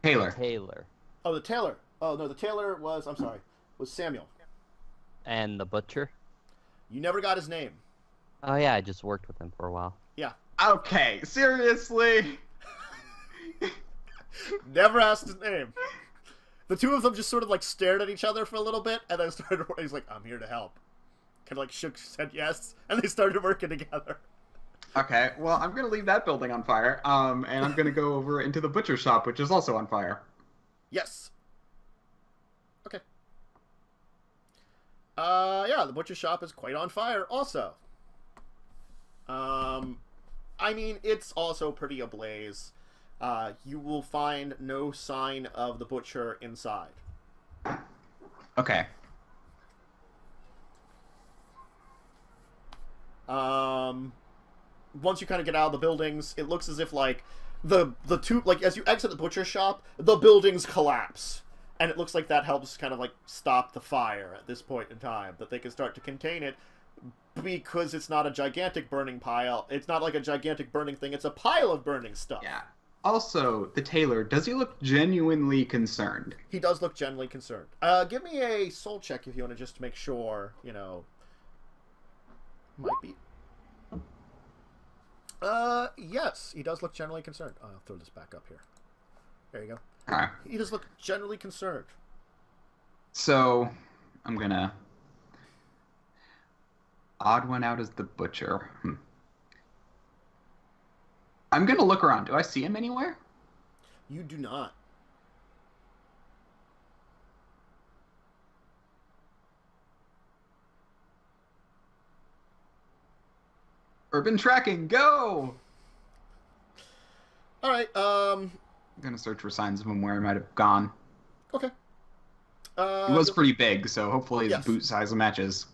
Taylor. Oh, the tailor. Oh, no, the tailor was Samuel. And the butcher? You never got his name. Oh yeah, I just worked with him for a while. Yeah. Okay, seriously? Never asked his name. The two of them just sort of like stared at each other for a little bit, and then started. He's like, "I'm here to help." Kind of like said yes, and they started working together. Okay, well, I'm gonna leave that building on fire, and I'm gonna go over into the butcher shop, which is also on fire. Yes. Okay. Yeah, the butcher shop is quite on fire, also. I mean, it's also pretty ablaze. You will find no sign of the butcher inside. Okay. Once you kind of get out of the buildings, it looks as if like the two, like as you exit the butcher shop, the buildings collapse, and it looks like that helps kind of like stop the fire at this point in time, that they can start to contain it because it's not a gigantic burning pile. It's not like a gigantic burning thing. It's a pile of burning stuff. Yeah. Also, the tailor, does he look genuinely concerned? He does look genuinely concerned. Give me a soul check if you want to just make sure, you know. Might be. Yes, he does look genuinely concerned. I'll throw this back up here. There you go. Alright. He does look genuinely concerned. So, I'm gonna... Odd one out is the butcher. I'm gonna look around. Do I see him anywhere? You do not. Urban tracking, go! Alright, I'm gonna search for signs of him where he might have gone. Okay. He was pretty big, so hopefully his yes. boot size matches.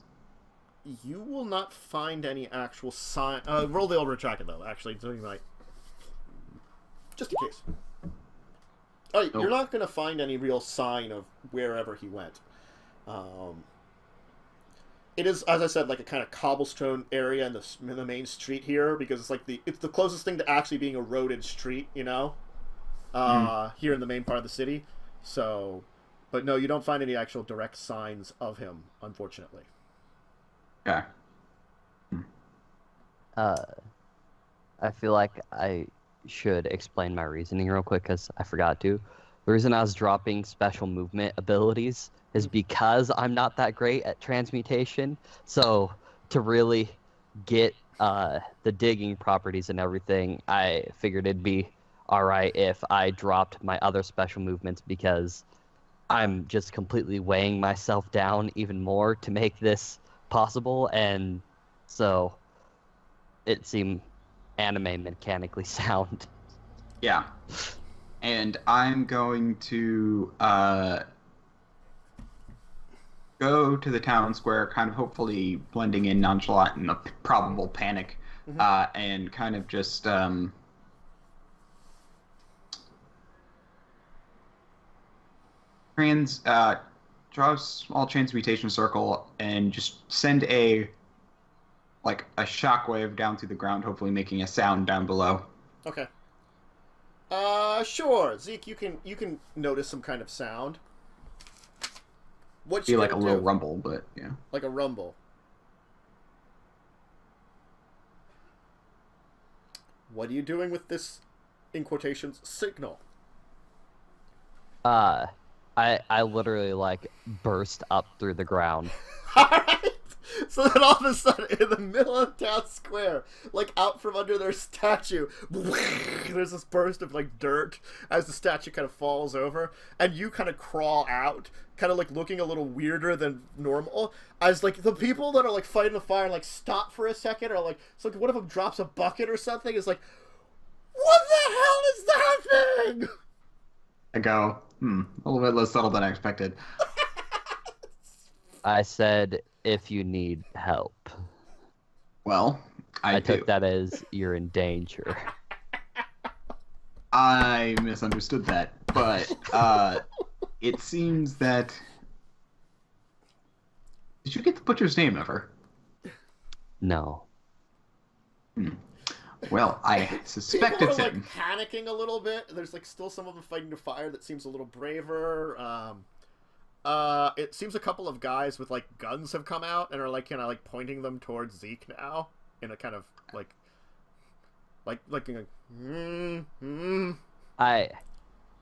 You will not find any actual sign. Roll the over track it though, actually, so you might. Just in case. Alright, You're not going to find any real sign of wherever he went. It is, as I said, like a kind of cobblestone area in the main street here, because it's like it's the closest thing to actually being a roaded street, you know? Here in the main part of the city. So, but no, you don't find any actual direct signs of him, unfortunately. Okay. I feel like I should explain my reasoning real quick because I forgot to. The reason I was dropping special movement abilities is because I'm not that great at transmutation. So to really get the digging properties and everything, I figured it'd be alright if I dropped my other special movements because I'm just completely weighing myself down even more to make this possible, and so it seemed anime mechanically sound. Yeah. And I'm going to go to the town square, kind of hopefully blending in nonchalant in a probable panic, and kind of just draw a small transmutation circle and just send a shockwave down through the ground, hopefully making a sound down below. Okay. Sure. Zeke, you can notice some kind of sound. What Be you like a gonna little do? rumble, but yeah. Like a rumble. What are you doing with this, in quotations, signal? Uh, I literally like burst up through the ground. Alright! So then all of a sudden, in the middle of town square, like out from under their statue, there's this burst of like dirt as the statue kind of falls over, and you kind of crawl out, kind of like looking a little weirder than normal, as like the people that are like fighting the fire like stop for a second, or like, so like one of them drops a bucket or something, is like, what the hell is that thing? I go, a little bit less subtle than I expected. I said, if you need help. Well, I do. took that as you're in danger. I misunderstood that, but it seems that... Did you get the butcher's name ever? No. Well, I suspect People it's are, him. like, panicking a little bit. There's, like, still some of them fighting the fire that seems a little braver. It seems a couple of guys with, like, guns have come out and are, like, kind of, like, pointing them towards Zeke now in a kind of,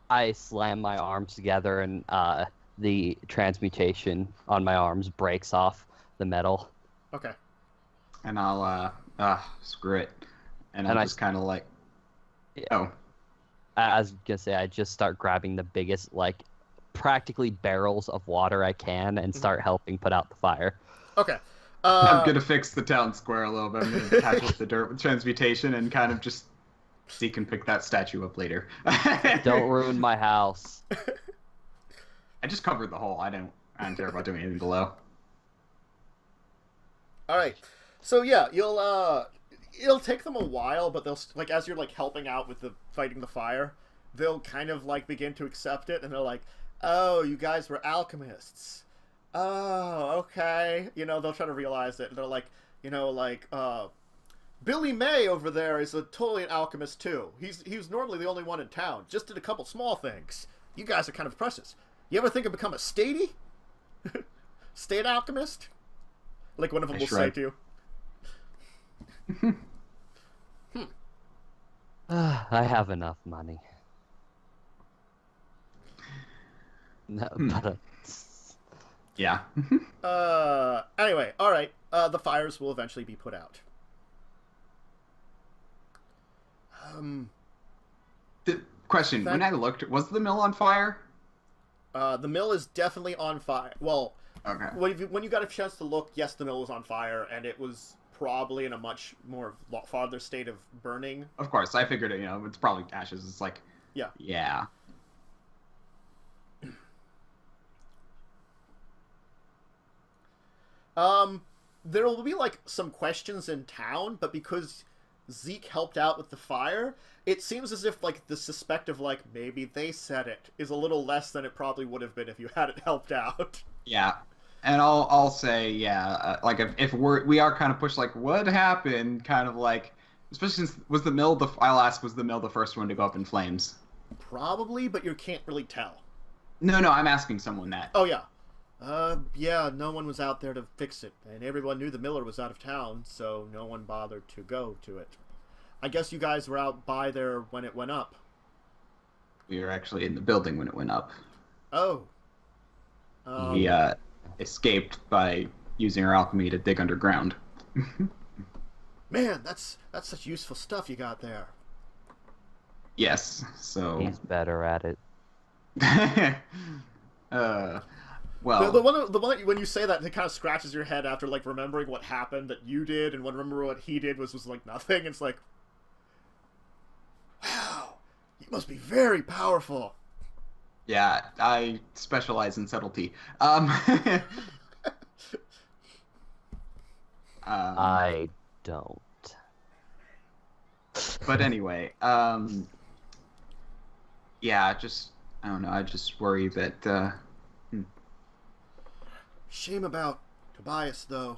I slam my arms together and the transmutation on my arms breaks off the metal. Okay. And I'll, screw it. And And I'll I- just kind of like, Yeah. oh, I was gonna say, I just start grabbing the biggest, like, practically barrels of water I can and start helping put out the fire. Okay. I'm gonna fix the town square a little bit. I'm gonna patch up the dirt with transmutation and kind of just Zeke can pick that statue up later. Don't ruin my house. I just covered the hole. I don't care about doing anything below. Alright. So, yeah, it'll take them a while, but they'll, like, as you're, like, helping out with the fighting the fire, they'll kind of, like, begin to accept it, and they're like, oh, you guys were alchemists. Oh, okay. You know, they'll try to realize it, and they're like, you know, like, Billy May over there is totally an alchemist, too. He's normally the only one in town. Just did a couple small things. You guys are kind of precious. You ever think of become a statey? State alchemist? Like one of them will say to you. I have enough money. No, but Yeah. Anyway, alright. The fires will eventually be put out. The question, when I looked, was the mill on fire? The mill is definitely on fire. Well, Okay. when you got a chance to look, yes, the mill was on fire, and it was probably in a much more farther state of burning. Of course, I figured it, it's probably ashes. It's like, Yeah. Yeah. There will be, like, some questions in town, but because Zeke helped out with the fire, it seems as if, like, the suspect of, like, maybe they said it is a little less than it probably would have been if you hadn't helped out. Yeah. And I'll say, yeah, like if we are kind of pushed, like, what happened? Kind of like, especially since I'll ask, was the mill the first one to go up in flames? Probably, but you can't really tell. No, I'm asking someone that. Oh, yeah. Yeah, no one was out there to fix it, and everyone knew the miller was out of town, so no one bothered to go to it. I guess you guys were out by there when it went up. We were actually in the building when it went up. Oh. We escaped by using our alchemy to dig underground. Man, that's such useful stuff you got there. Yes, so... he's better at it. Well... The one that when you say that, it kind of scratches your head after, like, remembering what happened that you did, and remember what he did was like, nothing. It's like, wow, you must be very powerful. Yeah, I specialize in subtlety. I don't. But anyway, yeah, just, I don't know, I just worry that, Shame about Tobias, though.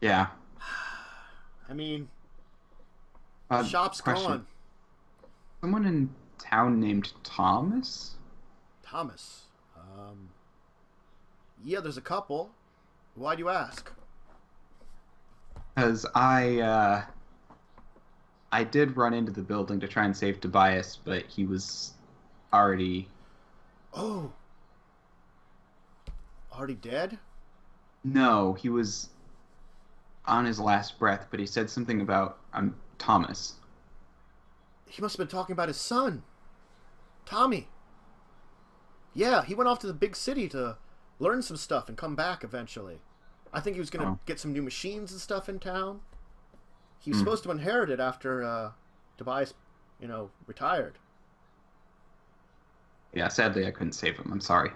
yeah. I mean, Uh, the shop's question. gone. someone in town named Thomas? Thomas. Yeah, there's a couple. Why do you ask? Because I did run into the building to try and save Tobias, but he was already... Oh. Already dead? No, he was on his last breath, but he said something about Thomas. He must have been talking about his son. Tommy. Yeah, he went off to the big city to learn some stuff and come back eventually. I think he was going to get some new machines and stuff in town. He was supposed to inherit it after Tobias, retired. Yeah, sadly I couldn't save him. I'm sorry.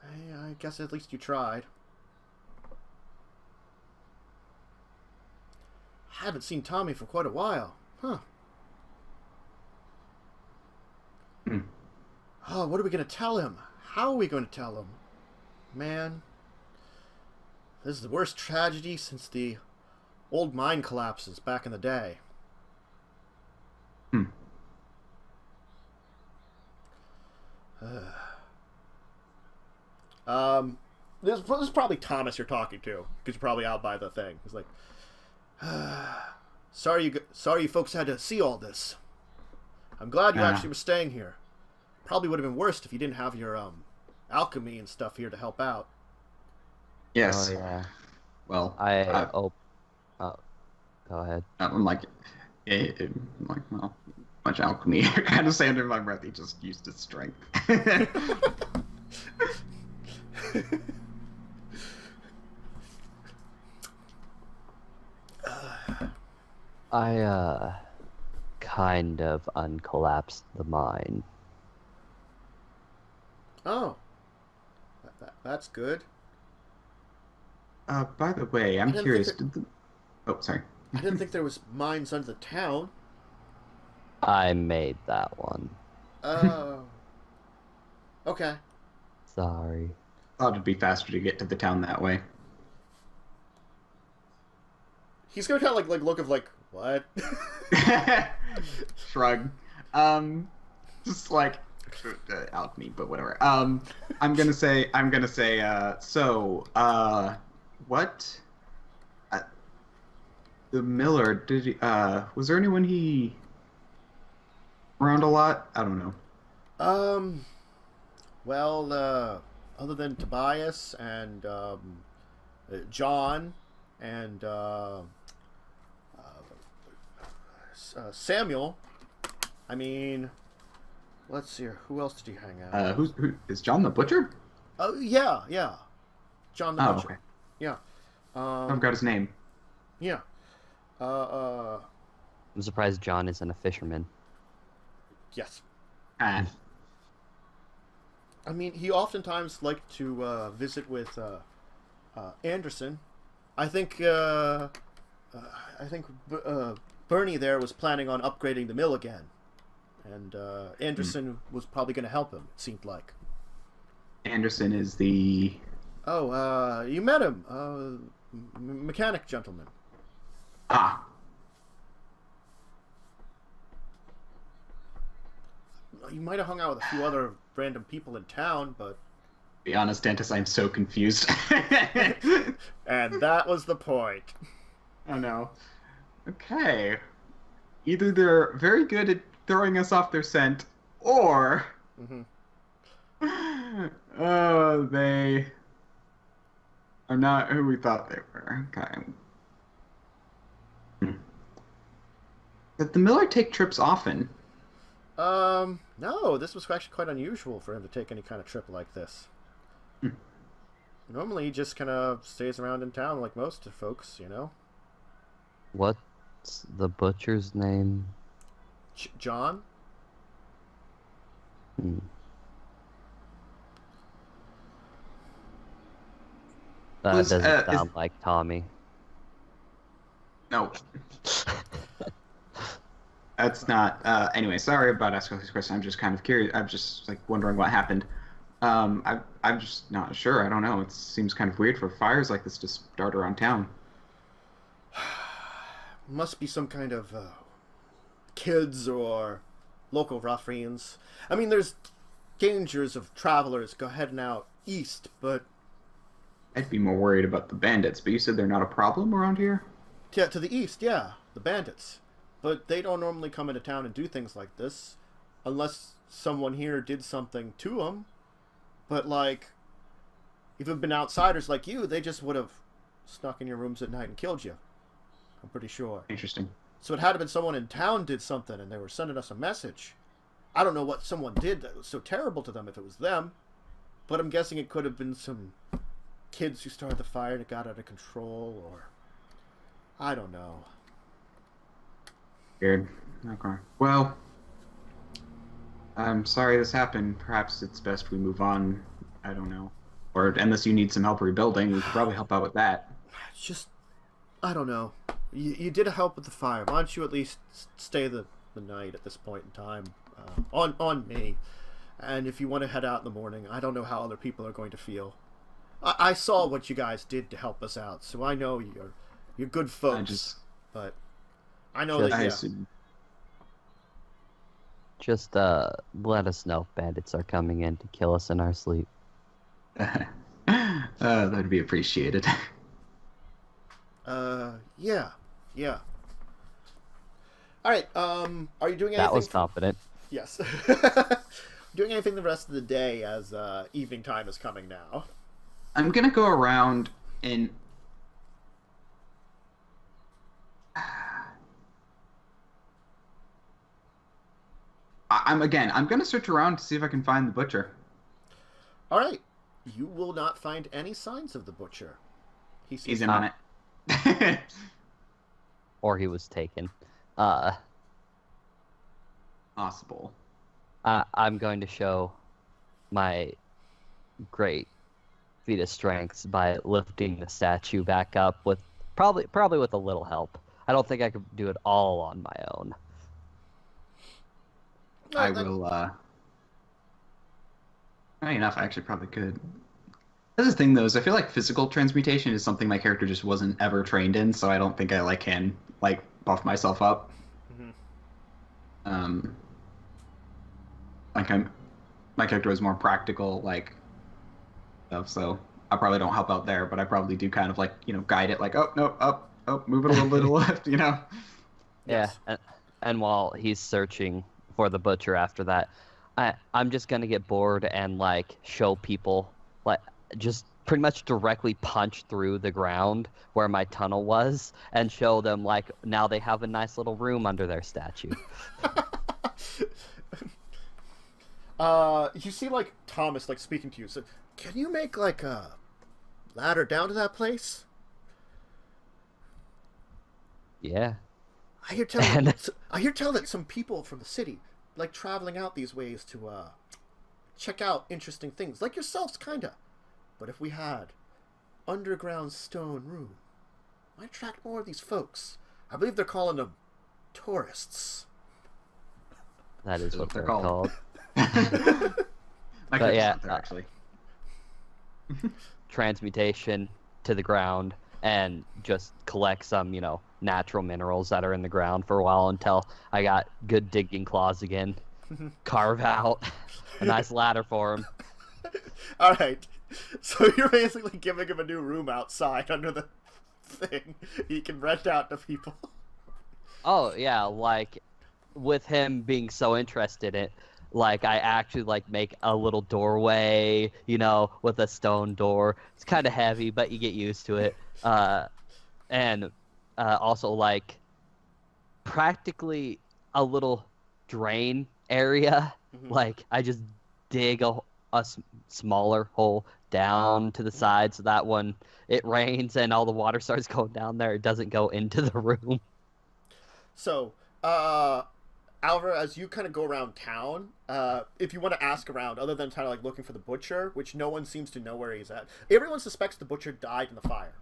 I guess at least you tried. Haven't seen Tommy for quite a while. Huh. Oh, what are we going to tell him? How are we going to tell him? Man, this is the worst tragedy since the old mine collapses back in the day. This is probably Thomas you're talking to, because you're probably out by the thing. He's like, sorry you folks had to see all this. I'm glad you actually were staying here. Probably would have been worse if you didn't have your alchemy and stuff here to help out. Yes. Oh, yeah. Well, go ahead. I'm like, well, much alchemy. I kind of say under my breath, he just used his strength. I kind of uncollapsed the mine. Oh. That's good. By the way, I'm curious. Oh, sorry. I didn't think there was mines under the town. I made that one. Oh. Okay. Sorry. Thought it'd be faster to get to the town that way. He's gonna kind of like look of like, what? Shrug. Just like alchemy, but whatever. I'm gonna say. What? The Miller, did he? Was there anyone he around a lot? I don't know. Well, other than Tobias and John and Samuel, I mean, let's see here. Who else did he hang out? Who is John the Butcher? Oh yeah, John the Butcher. Okay. Yeah. I forgot his name. Yeah. I'm surprised John isn't a fisherman. Yes. Ah. I mean, he oftentimes liked to visit with Anderson. I think Bernie there was planning on upgrading the mill again, and Anderson was probably going to help him. It seemed like. Anderson is the... Oh, you met him, mechanic gentleman. Ah. You might have hung out with a few other random people in town, but... Be honest, Dantis, I'm so confused. And that was the point. Oh no. Okay. Either they're very good at throwing us off their scent, or... they are not who we thought they were. Okay. Did the Miller take trips often? No, this was actually quite unusual for him to take any kind of trip like this. Normally he just kind of stays around in town like most folks, you know? What's the butcher's name? John? That doesn't sound like Tommy. No. That's not... anyway, sorry about asking this question. I'm just kind of curious. I'm just like wondering what happened. I'm just not sure. I don't know. It seems kind of weird for fires like this to start around town. Must be some kind of kids or local ruffians. I mean, there's dangers of travelers heading out east, but... I'd be more worried about the bandits, but you said they're not a problem around here? Yeah, to the east, yeah, the bandits. But they don't normally come into town and do things like this, unless someone here did something to them. But, like, if it had been outsiders like you, they just would have snuck in your rooms at night and killed you. I'm pretty sure. Interesting. So it had to have been someone in town did something, and they were sending us a message. I don't know what someone did that was so terrible to them if it was them, but I'm guessing it could have been some kids who started the fire and it got out of control, or... I don't know. Weird. Okay. Well, I'm sorry this happened. Perhaps it's best we move on. I don't know. Or unless you need some help rebuilding, we could probably help out with that. It's just... I don't know. You did help with the fire. Why don't you at least stay the night at this point in time? On me. And if you want to head out in the morning, I don't know how other people are going to feel. I saw what you guys did to help us out, so I know you're good folks. But I know that, yeah. Just let us know if bandits are coming in to kill us in our sleep. That'd be appreciated. Yeah. Alright, are you doing anything? That was confident. Yes. Doing anything the rest of the day as evening time is coming now? I'm gonna go around and... I'm gonna search around to see if I can find the butcher. Alright. You will not find any signs of the butcher. He's in on it. Or he was taken. Possible. I'm going to show my great feat of strength by lifting the statue back up with probably with a little help. I don't think I could do it all on my own. I will. Funny enough, I actually probably could. That's the thing, though, is I feel like physical transmutation is something my character just wasn't ever trained in, so I don't think I can buff myself up. Mm-hmm. My character was more practical, stuff, so I probably don't help out there, but I probably do kind of guide it, oh no, up, move it a little bit left, Yeah, Yes. and while he's searching for the butcher after that, I'm just gonna get bored and show people just pretty much directly punch through the ground where my tunnel was and show them now they have a nice little room under their statue. You see Thomas speaking to you. So, can you make a ladder down to that place? Yeah. I hear tell that some people from the city traveling out these ways to check out interesting things, like yourselves, kinda. But if we had underground stone room, might attract more of these folks. I believe they're calling them tourists. That is what they're called. But yeah, actually. Transmutation to the ground and just collect some, natural minerals that are in the ground for a while until I got good digging claws again. Carve out a nice ladder for him. All right. So you're basically giving him a new room outside under the thing he can rent out to people. Oh, yeah, with him being so interested in it, I actually make a little doorway, with a stone door. It's kind of heavy, but you get used to it. And also practically a little drain area. Mm-hmm. I just dig a smaller hole down to the side so that when it rains and all the water starts going down there, it doesn't go into the room. So, Alvar, as you kind of go around town, if you want to ask around, other than kind of looking for the butcher, which no one seems to know where he's at, everyone suspects the butcher died in the fire.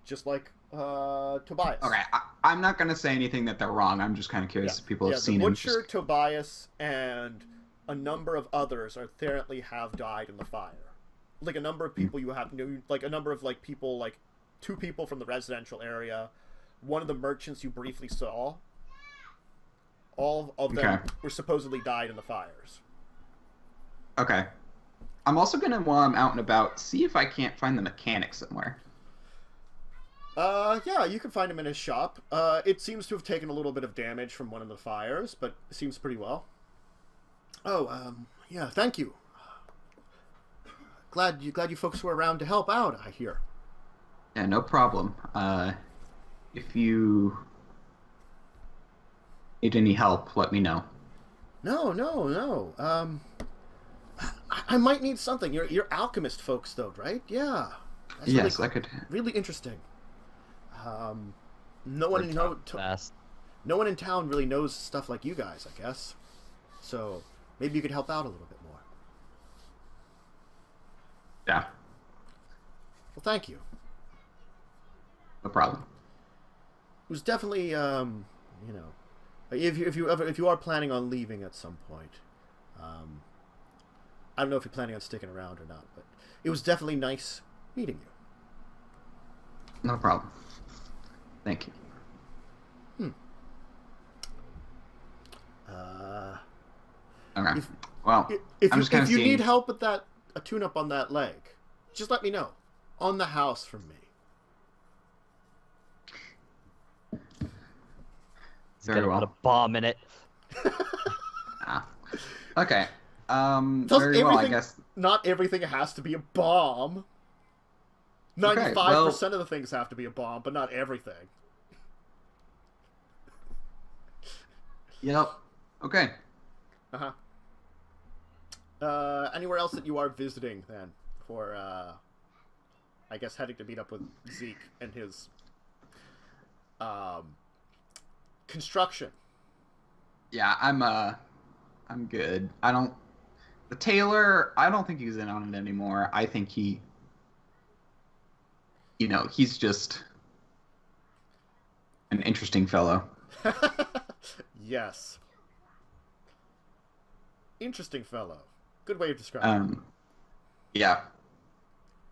Just like Tobias. Okay, I'm not going to say anything that they're wrong. I'm just kind of curious if people have seen him. The butcher, Tobias, and a number of others apparently have died in the fire. A number of people you have knew, a number of people, 2 people from the residential area, one of the merchants you briefly saw. All of them Okay. were supposedly died in the fires. Okay. I'm also gonna, while I'm out and about, see if I can't find the mechanic somewhere. Yeah, you can find him in his shop. It seems to have taken a little bit of damage from one of the fires, but it seems pretty well. Oh, yeah, thank you. Glad you folks were around to help out, I hear. Yeah, no problem. If you need any help, let me know. No. I might need something. You're alchemist folks, though, right? Yeah. That's Yes, really, I could. really interesting. No one in town really knows stuff like you guys, I guess. So maybe you could help out a little bit more. Yeah, Well, thank you. no problem. It was definitely, if you are planning on leaving at some point, I don't know if you're planning on sticking around or not, but it was definitely nice meeting you. No problem. Thank you. Okay. Well, If you need help with a tune-up on that leg, just let me know. On the house from me. It's Very gonna well. put a bomb in it. Okay. Plus, Very well, I guess. Not everything has to be a bomb. 95% of the things have to be a bomb, but not everything. Yep. Okay. Uh-huh. Anywhere else that you are visiting, then, for, I guess, heading to meet up with Zeke and his, construction? Yeah, I'm good. The tailor, I don't think he's in on it anymore. I think he's just an interesting fellow. Yes. Interesting fellow. Good way of describing it. Yeah.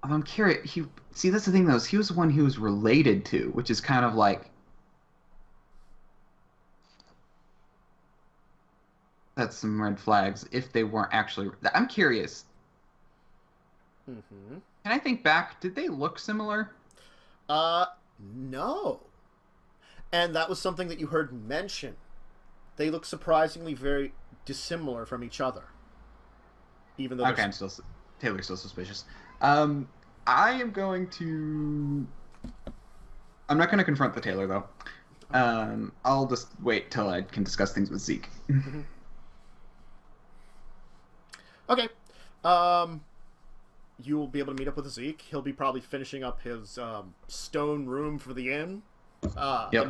I'm curious. See, that's the thing, though. Is he was the one he was related to, which is kind of like that's some red flags. If they weren't actually, I'm curious. Mm-hmm. Can I think back? Did they look similar? No. And that was something that you heard mentioned. They look surprisingly very dissimilar from each other. Even though Okay, Taylor's still suspicious. I am going to. I'm not going to confront the tailor though. I'll just wait till I can discuss things with Zeke. Mm-hmm. Okay. You'll be able to meet up with Zeke. He'll be probably finishing up his stone room for the inn. Yep.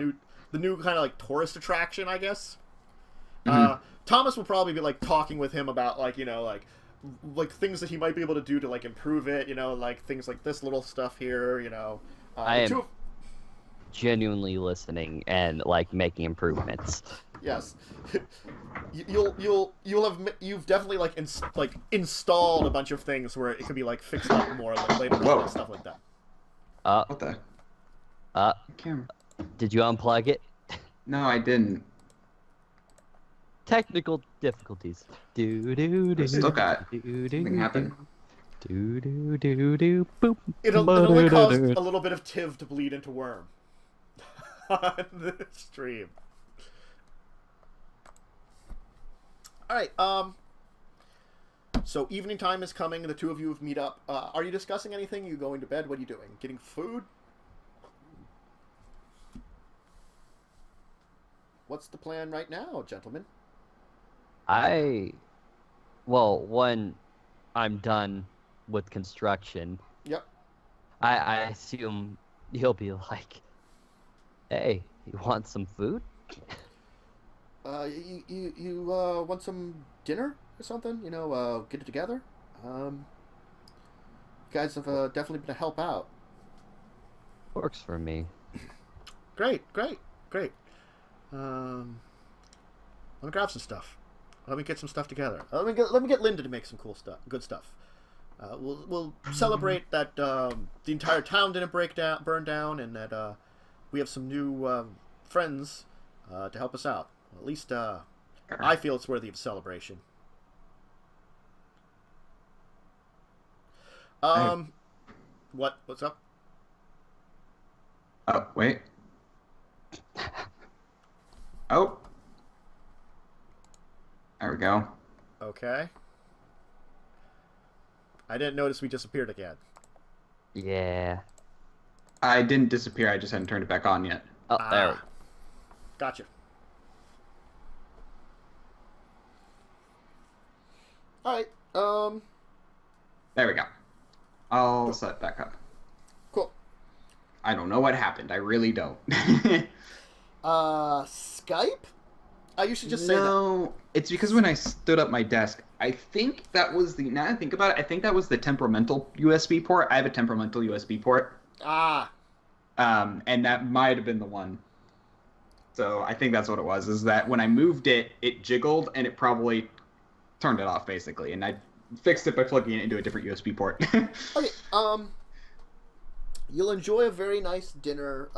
The new kind of like tourist attraction, I guess. Mm-hmm. Thomas will probably be like talking with him about like things that he might be able to do to like improve it. Like things like this little stuff here. I am genuinely listening and like making improvements. Yes, you've definitely like installed a bunch of things where it could be like fixed up more like, later on and stuff like that. What the? Camera. Did you unplug it? No, I didn't. Technical difficulties. Still got something happened. Boop. It'll only cause a little bit of Tiv to bleed into Wyrm on the stream. Alright, so evening time is coming, the two of you meet up. Are you discussing anything? You going to bed? What are you doing? Getting food? What's the plan right now, gentlemen? When I'm done with construction, Yep. I assume he'll be like, hey, you want some food? You want some dinner or something? Get it together? You guys have definitely been a help out. Works for me. Great. Let me grab some stuff. Let me get some stuff together. Let me get Linda to make some good stuff. We'll celebrate that the entire town didn't burn down, and that we have some new friends to help us out. At least I feel it's worthy of celebration. What's up? Oh, wait. Oh. There we go. Okay. I didn't notice we disappeared again. Yeah. I didn't disappear, I just hadn't turned it back on yet. Oh, there. Gotcha. Alright, There we go. I'll set it back up. cool. I don't know what happened. I really don't. Skype? You should just say that. No, it's because when I stood up my desk, I think that was the... Now that I think about it, I think that was the temperamental USB port. I have a temperamental USB port. And that might have been the one. So I think that's what it was, is that when I moved it, it jiggled, and it probably turned it off, basically. And I fixed it by plugging it into a different USB port. Okay, you'll enjoy a very nice dinner.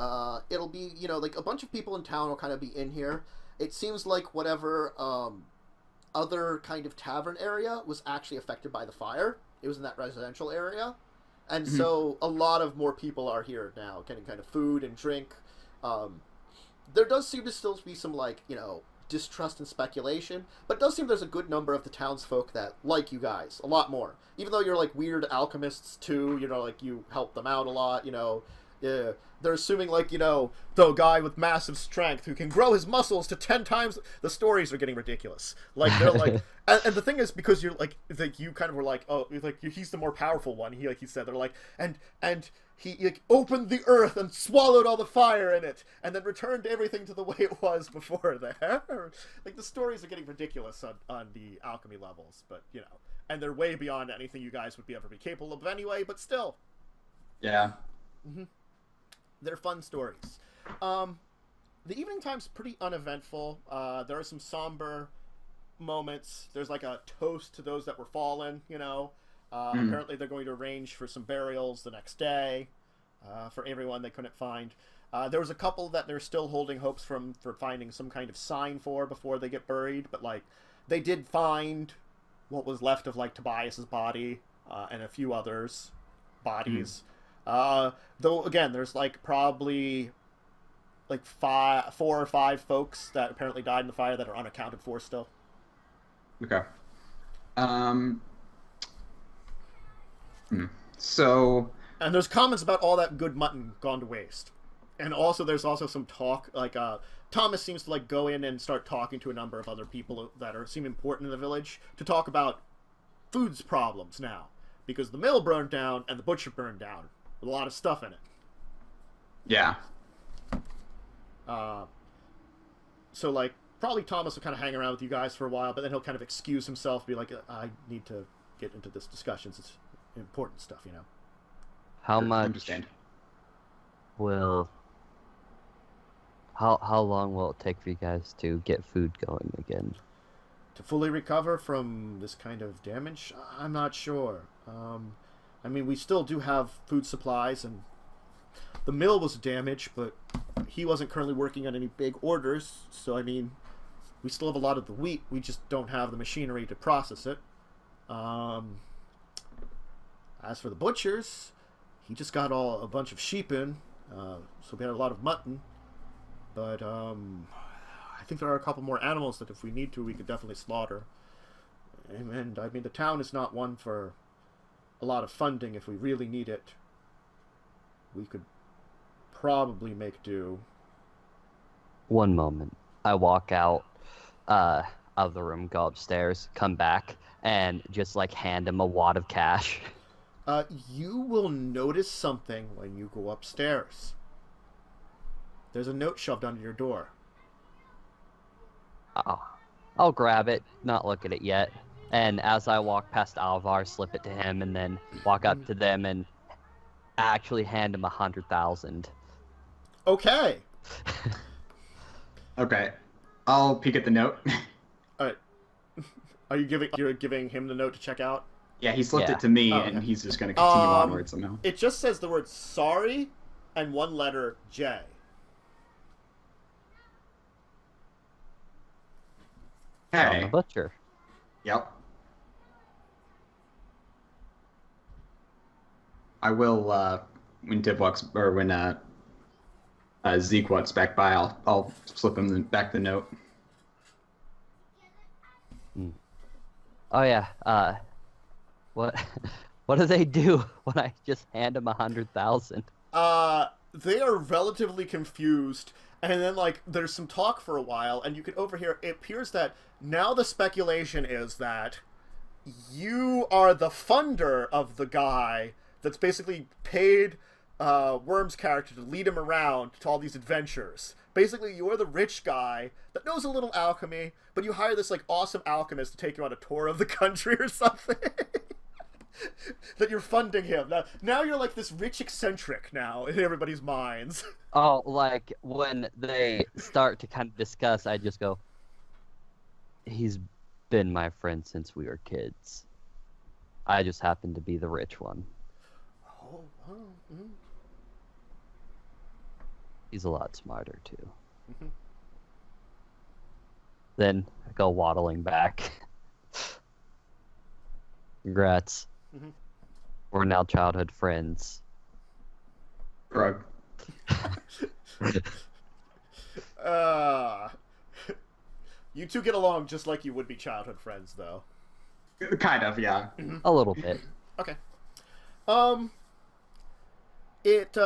It'll be, like a bunch of people in town will kind of be in here. It seems like whatever other kind of tavern area was actually affected by the fire. It was in that residential area. And so a lot of more people are here now, getting kind of food and drink. There does seem to still be some, distrust and speculation, but it does seem there's a good number of the townsfolk that like you guys a lot more. Even though you're, weird alchemists, too, you help them out a lot, they're assuming, the guy with massive strength who can grow his muscles to 10 times... The stories are getting ridiculous. They're and the thing is, because you're, you kind of were oh, he's the more powerful one. He said, they're and he opened the earth and swallowed all the fire in it, and then returned everything to the way it was before there. The stories are getting ridiculous on the alchemy levels, but, and they're way beyond anything you guys would ever be capable of anyway, but still. Yeah. Mm-hmm. They're fun stories. The evening time's pretty uneventful. There are some somber moments. There's a toast to those that were fallen, Apparently they're going to arrange for some burials the next day for everyone they couldn't find. There was a couple that they're still holding hopes for finding some kind of sign for before they get buried, but they did find what was left of Tobias's body and a few others' bodies. Though again, there's probably 4 or 5 folks that apparently died in the fire that are unaccounted for still. Okay. So. And there's comments about all that good mutton gone to waste. And also, there's also some talk, Thomas seems to go in and start talking to a number of other people that seem important in the village to talk about food's problems now, because the mill burned down and the butcher burned down with a lot of stuff in it. Yeah. So probably Thomas will kind of hang around with you guys for a while, but then he'll kind of excuse himself, be I need to get into this discussion. It's important stuff, How much understand. How long will it take for you guys to get food going again? To fully recover from this kind of damage? I'm not sure. We still do have food supplies, and the mill was damaged, but he wasn't currently working on any big orders, so we still have a lot of the wheat. We just don't have the machinery to process it. As for the butchers, he just got a bunch of sheep in, so we had a lot of mutton. But I think there are a couple more animals that if we need to, we could definitely slaughter. And the town is not one for a lot of funding. If we really need it, we could probably make do. One moment. I walk out of the room, go upstairs, come back, and just hand him a wad of cash. You will notice something when you go upstairs. There's a note shoved under your door. I'll grab it, not look at it yet. And as I walk past Alvar, slip it to him, and then walk up to them and actually hand him 100,000. Okay. Okay. I'll peek at the note. Alright. You're giving him the note to check out? Yeah, he slipped it to me, and he's just going to continue onward somehow. It just says the word sorry and one letter J. John the Okay. Butcher. Yep. I will when Tiv walks or when Zeke walks back by, I'll slip him back the note. Oh yeah. What what do they do when I just hand them 100,000? They are relatively confused, and then like there's some talk for a while, and you can overhear. It appears that now the speculation is that you are the funder of the guy that's basically paid Wyrm's character to lead him around to all these adventures. Basically, you're the rich guy that knows a little alchemy, but you hire this like awesome alchemist to take you on a tour of the country or something. That you're funding him. Now you're like this rich eccentric now in everybody's minds. Oh, like when they start to kind of discuss, I just go, he's been my friend since we were kids. I just happen to be the rich one. Oh, wow. Mm-hmm. He's a lot smarter, too. Mm-hmm. Then I go waddling back. Congrats. Mm-hmm. We're now childhood friends. Drug. You two get along just like you would be childhood friends, though. Kind of, yeah. A little bit. Okay. It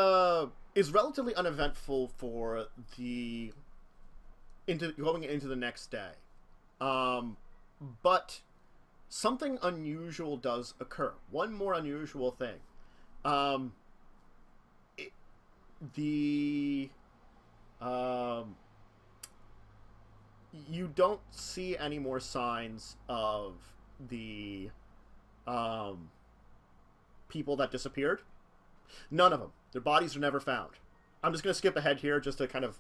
is relatively uneventful for going into the next day. But something unusual does occur. One more unusual thing. You don't see any more signs of the people that disappeared. None of them. Their bodies are never found. I'm just going to skip ahead here just to kind of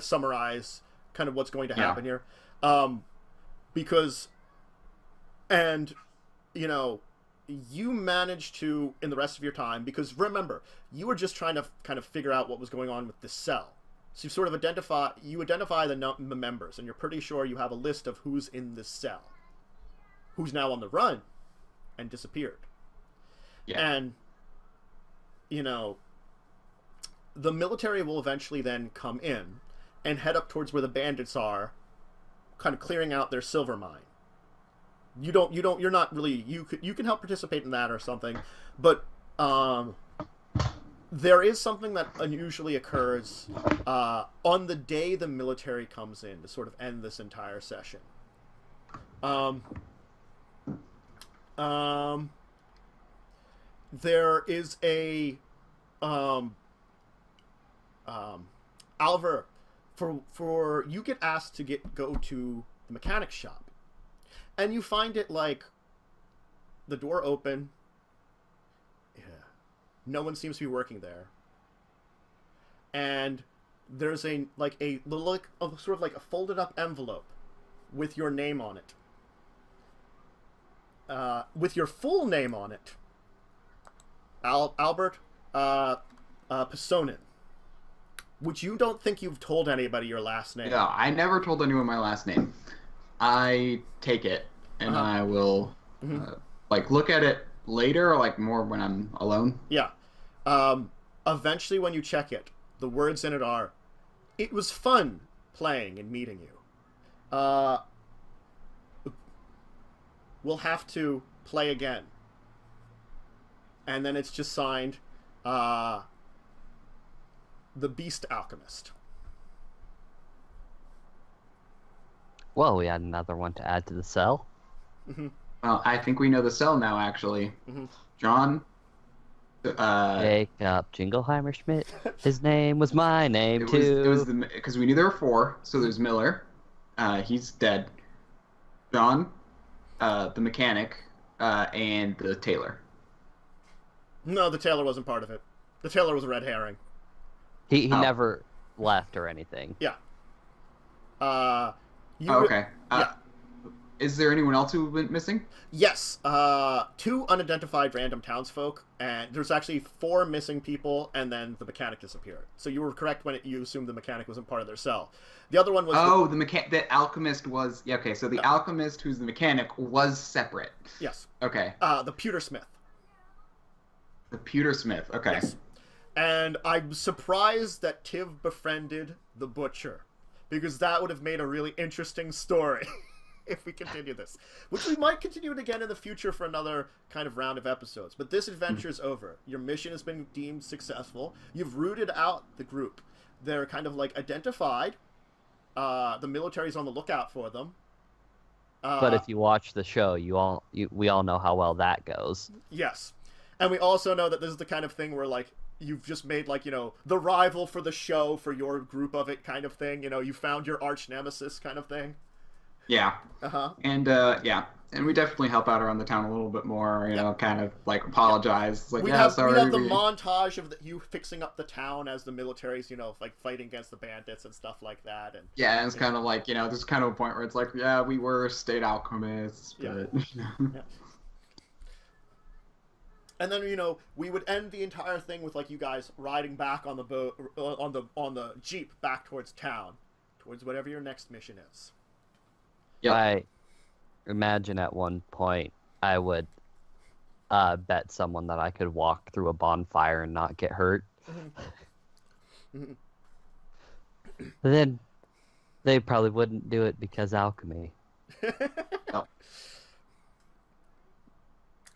summarize kind of what's going to happen here. Because, and, you know, you managed to, in the rest of your time, because remember, you were just trying to kind of figure out what was going on with this cell. So you sort of identify the members, and you're pretty sure you have a list of who's in this cell, who's now on the run and disappeared. Yeah. And, you know, the military will eventually then come in and head up towards where the bandits are, kind of clearing out their silver mine. You're not really, you can help participate in that or something, but there is something that unusually occurs on the day the military comes in to sort of end this entire session. There is a Alvar, for you get asked to go to the mechanic shop, and you find it like the door open. Yeah, no one seems to be working there, and there's a sort of like a folded up envelope with your name on it, with your full name on it. Albert Pisonin, which you don't think you've told anybody your last name. Yeah, I never told anyone my last name. I take it, and I will look at it later, or like more when I'm alone. Yeah. Eventually, when you check it, the words in it are, "It was fun playing and meeting you. We'll have to play again." And then it's just signed, the Beast Alchemist. Well, we had another one to add to the cell. Mm-hmm. Well, I think we know the cell now, actually. Mm-hmm. John? Jacob Jingleheimer Schmidt. His name was my name, too. It was because we knew there were 4, so there's Miller. He's dead. John, the mechanic, and the tailor. No, the tailor wasn't part of it. The tailor was a red herring. He never left or anything. Yeah. Okay. Yeah. Is there anyone else who went missing? Yes, 2 unidentified random townsfolk, and there's actually 4 missing people, and then the mechanic disappeared. So you were correct when you assumed the mechanic wasn't part of their cell. The other one was... the alchemist was... Yeah, okay, so the alchemist, who's the mechanic, was separate. Yes. Okay. The pewtersmith. The pewtersmith, okay. Yes. And I'm surprised that Tiv befriended the butcher, because that would have made a really interesting story. If we continue this, which we might continue it again in the future for another kind of round of episodes. But this adventure is over. Your mission has been deemed successful. You've rooted out the group. They're kind of like identified. The military's on the lookout for them. But if you watch the show, we all know how well that goes. Yes. And we also know that this is the kind of thing where, like, you've just made, like, you know, the rival for the show for your group of it kind of thing. You know, you found your arch nemesis kind of thing. Yeah. Uh-huh. And, yeah. And we definitely help out around the town a little bit more, you know, kind of, like, apologize. It's like, we have the montage of you fixing up the town as the military's, you know, like, fighting against the bandits and stuff like that. And yeah, it's kind of like, you know, there's kind of a point where it's like, yeah, we were state alchemists, but... Yeah. And then, you know, we would end the entire thing with, like, you guys riding back on the boat, on the jeep back towards town, towards whatever your next mission is. Yep. I imagine at one point I would bet someone that I could walk through a bonfire and not get hurt. Mm-hmm. But then they probably wouldn't do it because alchemy. No.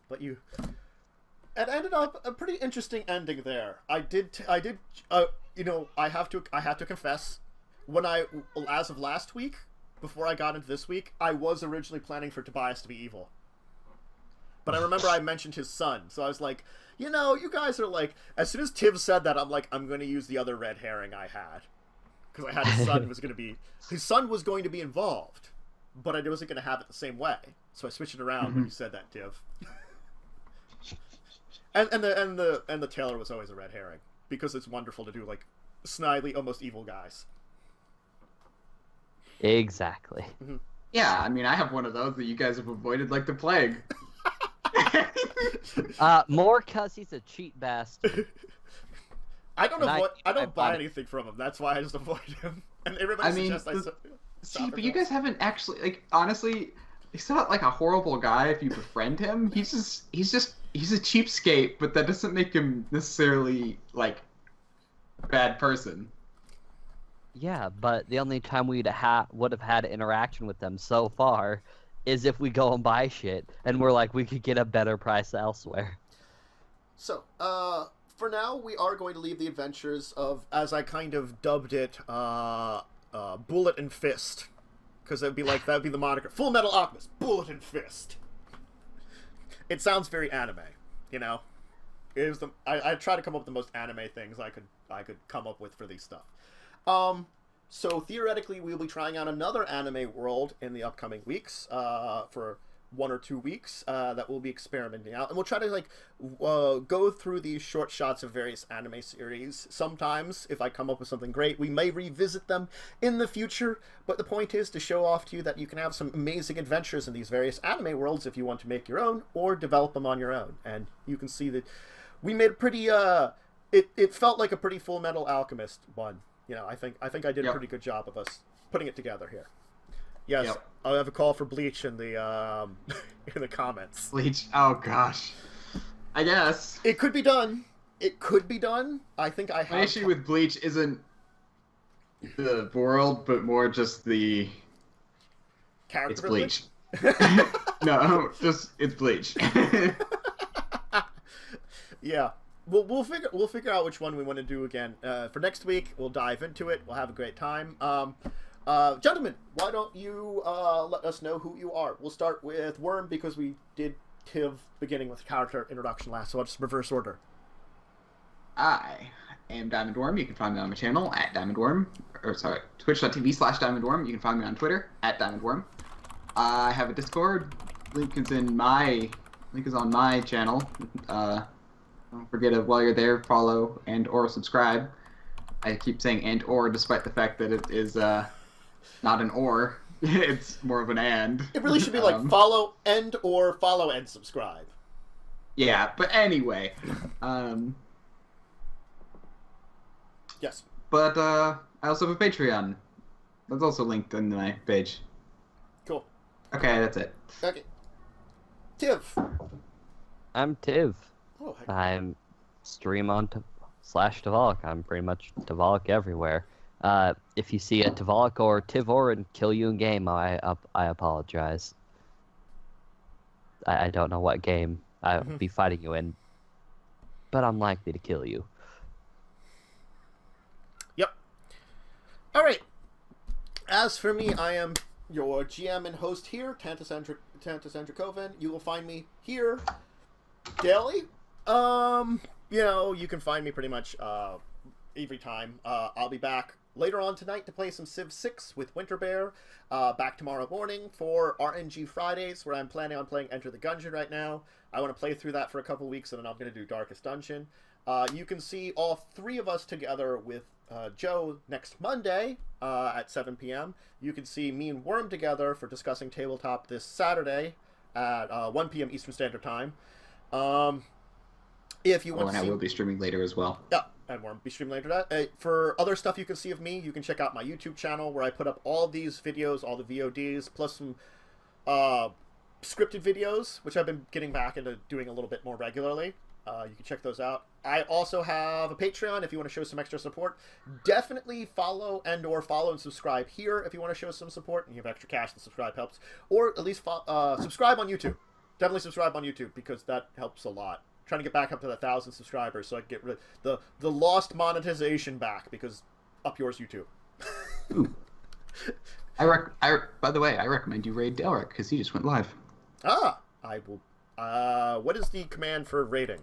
But it ended up a pretty interesting ending there. You know, I have to confess, as of last week, before I got into this week, I was originally planning for Tobias to be evil. But I remember I mentioned his son, so I was like, you know, you guys are like... As soon as Tiv said that, I'm like, I'm going to use the other red herring I had. Because I had his son was going to be... His son was going to be involved, but I wasn't going to have it the same way. So I switched it around when you said that, Tiv. and the tailor was always a red herring, because it's wonderful to do, like, snidely, almost evil guys. Exactly. Mm-hmm. Yeah, I mean, I have one of those that you guys have avoided like the plague. More because he's a cheap bastard. I don't buy anything from him. That's why I just avoid him. And everybody suggests see, but you guys haven't actually, like, honestly, he's not like a horrible guy if you befriend him. He's a cheapskate, but that doesn't make him necessarily like a bad person. Yeah, but the only time would have had interaction with them so far is if we go and buy shit, and we're like, we could get a better price elsewhere. So, for now, we are going to leave the adventures of, as I kind of dubbed it, Bullet and Fist. Because that would be the moniker. Fullmetal Alchemist, Bullet and Fist. It sounds very anime, you know? I try to come up with the most anime things I could come up with for these stuff. So theoretically, we'll be trying out another anime world in the upcoming weeks, for 1 or 2 weeks, that we'll be experimenting out. And we'll try to, like, go through these short shots of various anime series. Sometimes, if I come up with something great, we may revisit them in the future. But the point is to show off to you that you can have some amazing adventures in these various anime worlds if you want to make your own or develop them on your own. And you can see that we made a pretty, it felt like a pretty Fullmetal Alchemist one. You know, I think I did a pretty good job of us putting it together here. Yes, I'll have a call for Bleach in the in the comments. Bleach, oh gosh, I guess it could be done. It could be done. I think I have. My issue with Bleach isn't the world, but more just the character. It's Bleach. No, just it's Bleach. Yeah. We'll figure out which one we want to do again. For next week, we'll dive into it. We'll have a great time. Gentlemen, why don't you let us know who you are? We'll start with Wyrm because we did Tiv beginning with character introduction last, so I'll just reverse order. I am Diamond Wyrm. You can find me on my channel at Diamond Wyrm, or sorry, twitch.tv/Diamond Wyrm. You can find me on Twitter at Diamond Wyrm. I have a Discord. Link is on my channel. Don't forget to, while you're there, follow and or subscribe. I keep saying and or despite the fact that it is not an or. It's more of an and. It really should be like follow and subscribe. Yeah, but anyway. Yes. But I also have a Patreon. That's also linked in my page. Cool. Okay, that's it. Okay. Tiv. I'm Tiv. Oh, I'm stream on /Tavalk. I'm pretty much Tavalk everywhere. If you see a Tavalk or Tivorin kill you in game, I apologize. I don't know what game I'll be fighting you in, but I'm likely to kill you. Yep. All right. As for me, I am your GM and host here, Tantus Dracovin. You will find me here daily. You know, you can find me pretty much every time. I'll be back later on tonight to play some Civ 6 with Winter Bear. Back tomorrow morning for RNG Fridays, where I'm planning on playing Enter the Gungeon right now. I want to play through that for a couple weeks, and then I'm going to do Darkest Dungeon. You can see all three of us together with Joe next Monday at 7 p.m. You can see me and Wyrm together for discussing tabletop this Saturday at 1 p.m. Eastern Standard Time. If you want to see... I will be streaming later as well. Yeah, and Wyrm will be streaming later. For other stuff you can see of me, you can check out my YouTube channel where I put up all these videos, all the VODs, plus some scripted videos, which I've been getting back into doing a little bit more regularly. You can check those out. I also have a Patreon if you want to show some extra support. Definitely follow and subscribe here if you want to show some support and you have extra cash. The subscribe helps. Or at least subscribe on YouTube. Definitely subscribe on YouTube because that helps a lot. I'm trying to get back up to 1,000 subscribers so I can get rid of the lost monetization back because up yours YouTube. Ooh. By the way, I recommend you raid Delric because he just went live. I will. What is the command for raiding?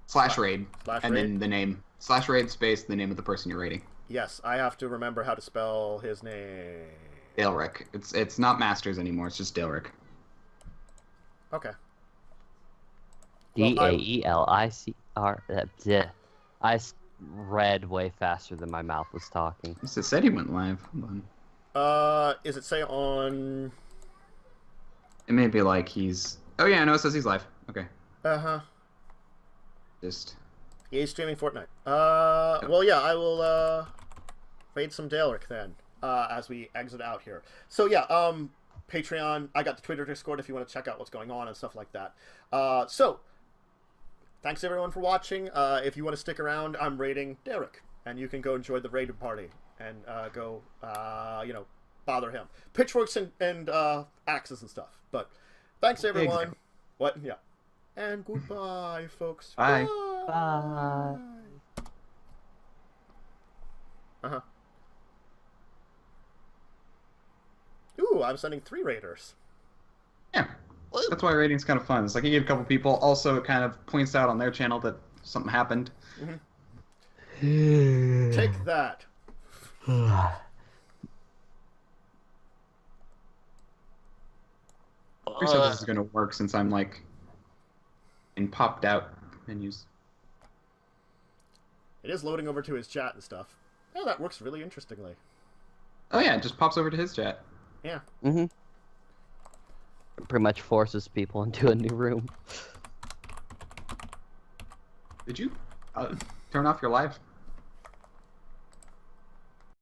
/raid. And then the name. /raid space the name of the person you're raiding. Yes, I have to remember how to spell his name. Delric. It's not Masters anymore. It's just Delric. Okay. DAELICR. I read way faster than my mouth was talking. It said he went live. Hold on. Is it say on? It may be like he's. Oh yeah, no, it says he's live. Okay. Just. He's streaming Fortnite. Well, yeah, I will raid some Dalric then as we exit out here. So yeah, Patreon. I got the Twitter Discord if you want to check out what's going on and stuff like that. So thanks everyone for watching. If you want to stick around, I'm raiding Dalric, and you can go enjoy the raided party and go, bother him. Pitchforks and axes and stuff. But thanks everyone. Exactly. What? Yeah. And goodbye, folks. Bye. Bye. Ooh, I'm sending 3 raiders. Yeah. That's why raiding's kind of fun. It's like you get a couple people. Also, it kind of points out on their channel that something happened. Take that. Pretty sure this is gonna work since I'm like in popped out menus. It is loading over to his chat and stuff. Oh, that works really interestingly. Oh yeah, it just pops over to his chat. Yeah. It pretty much forces people into a new room. Did you turn off your live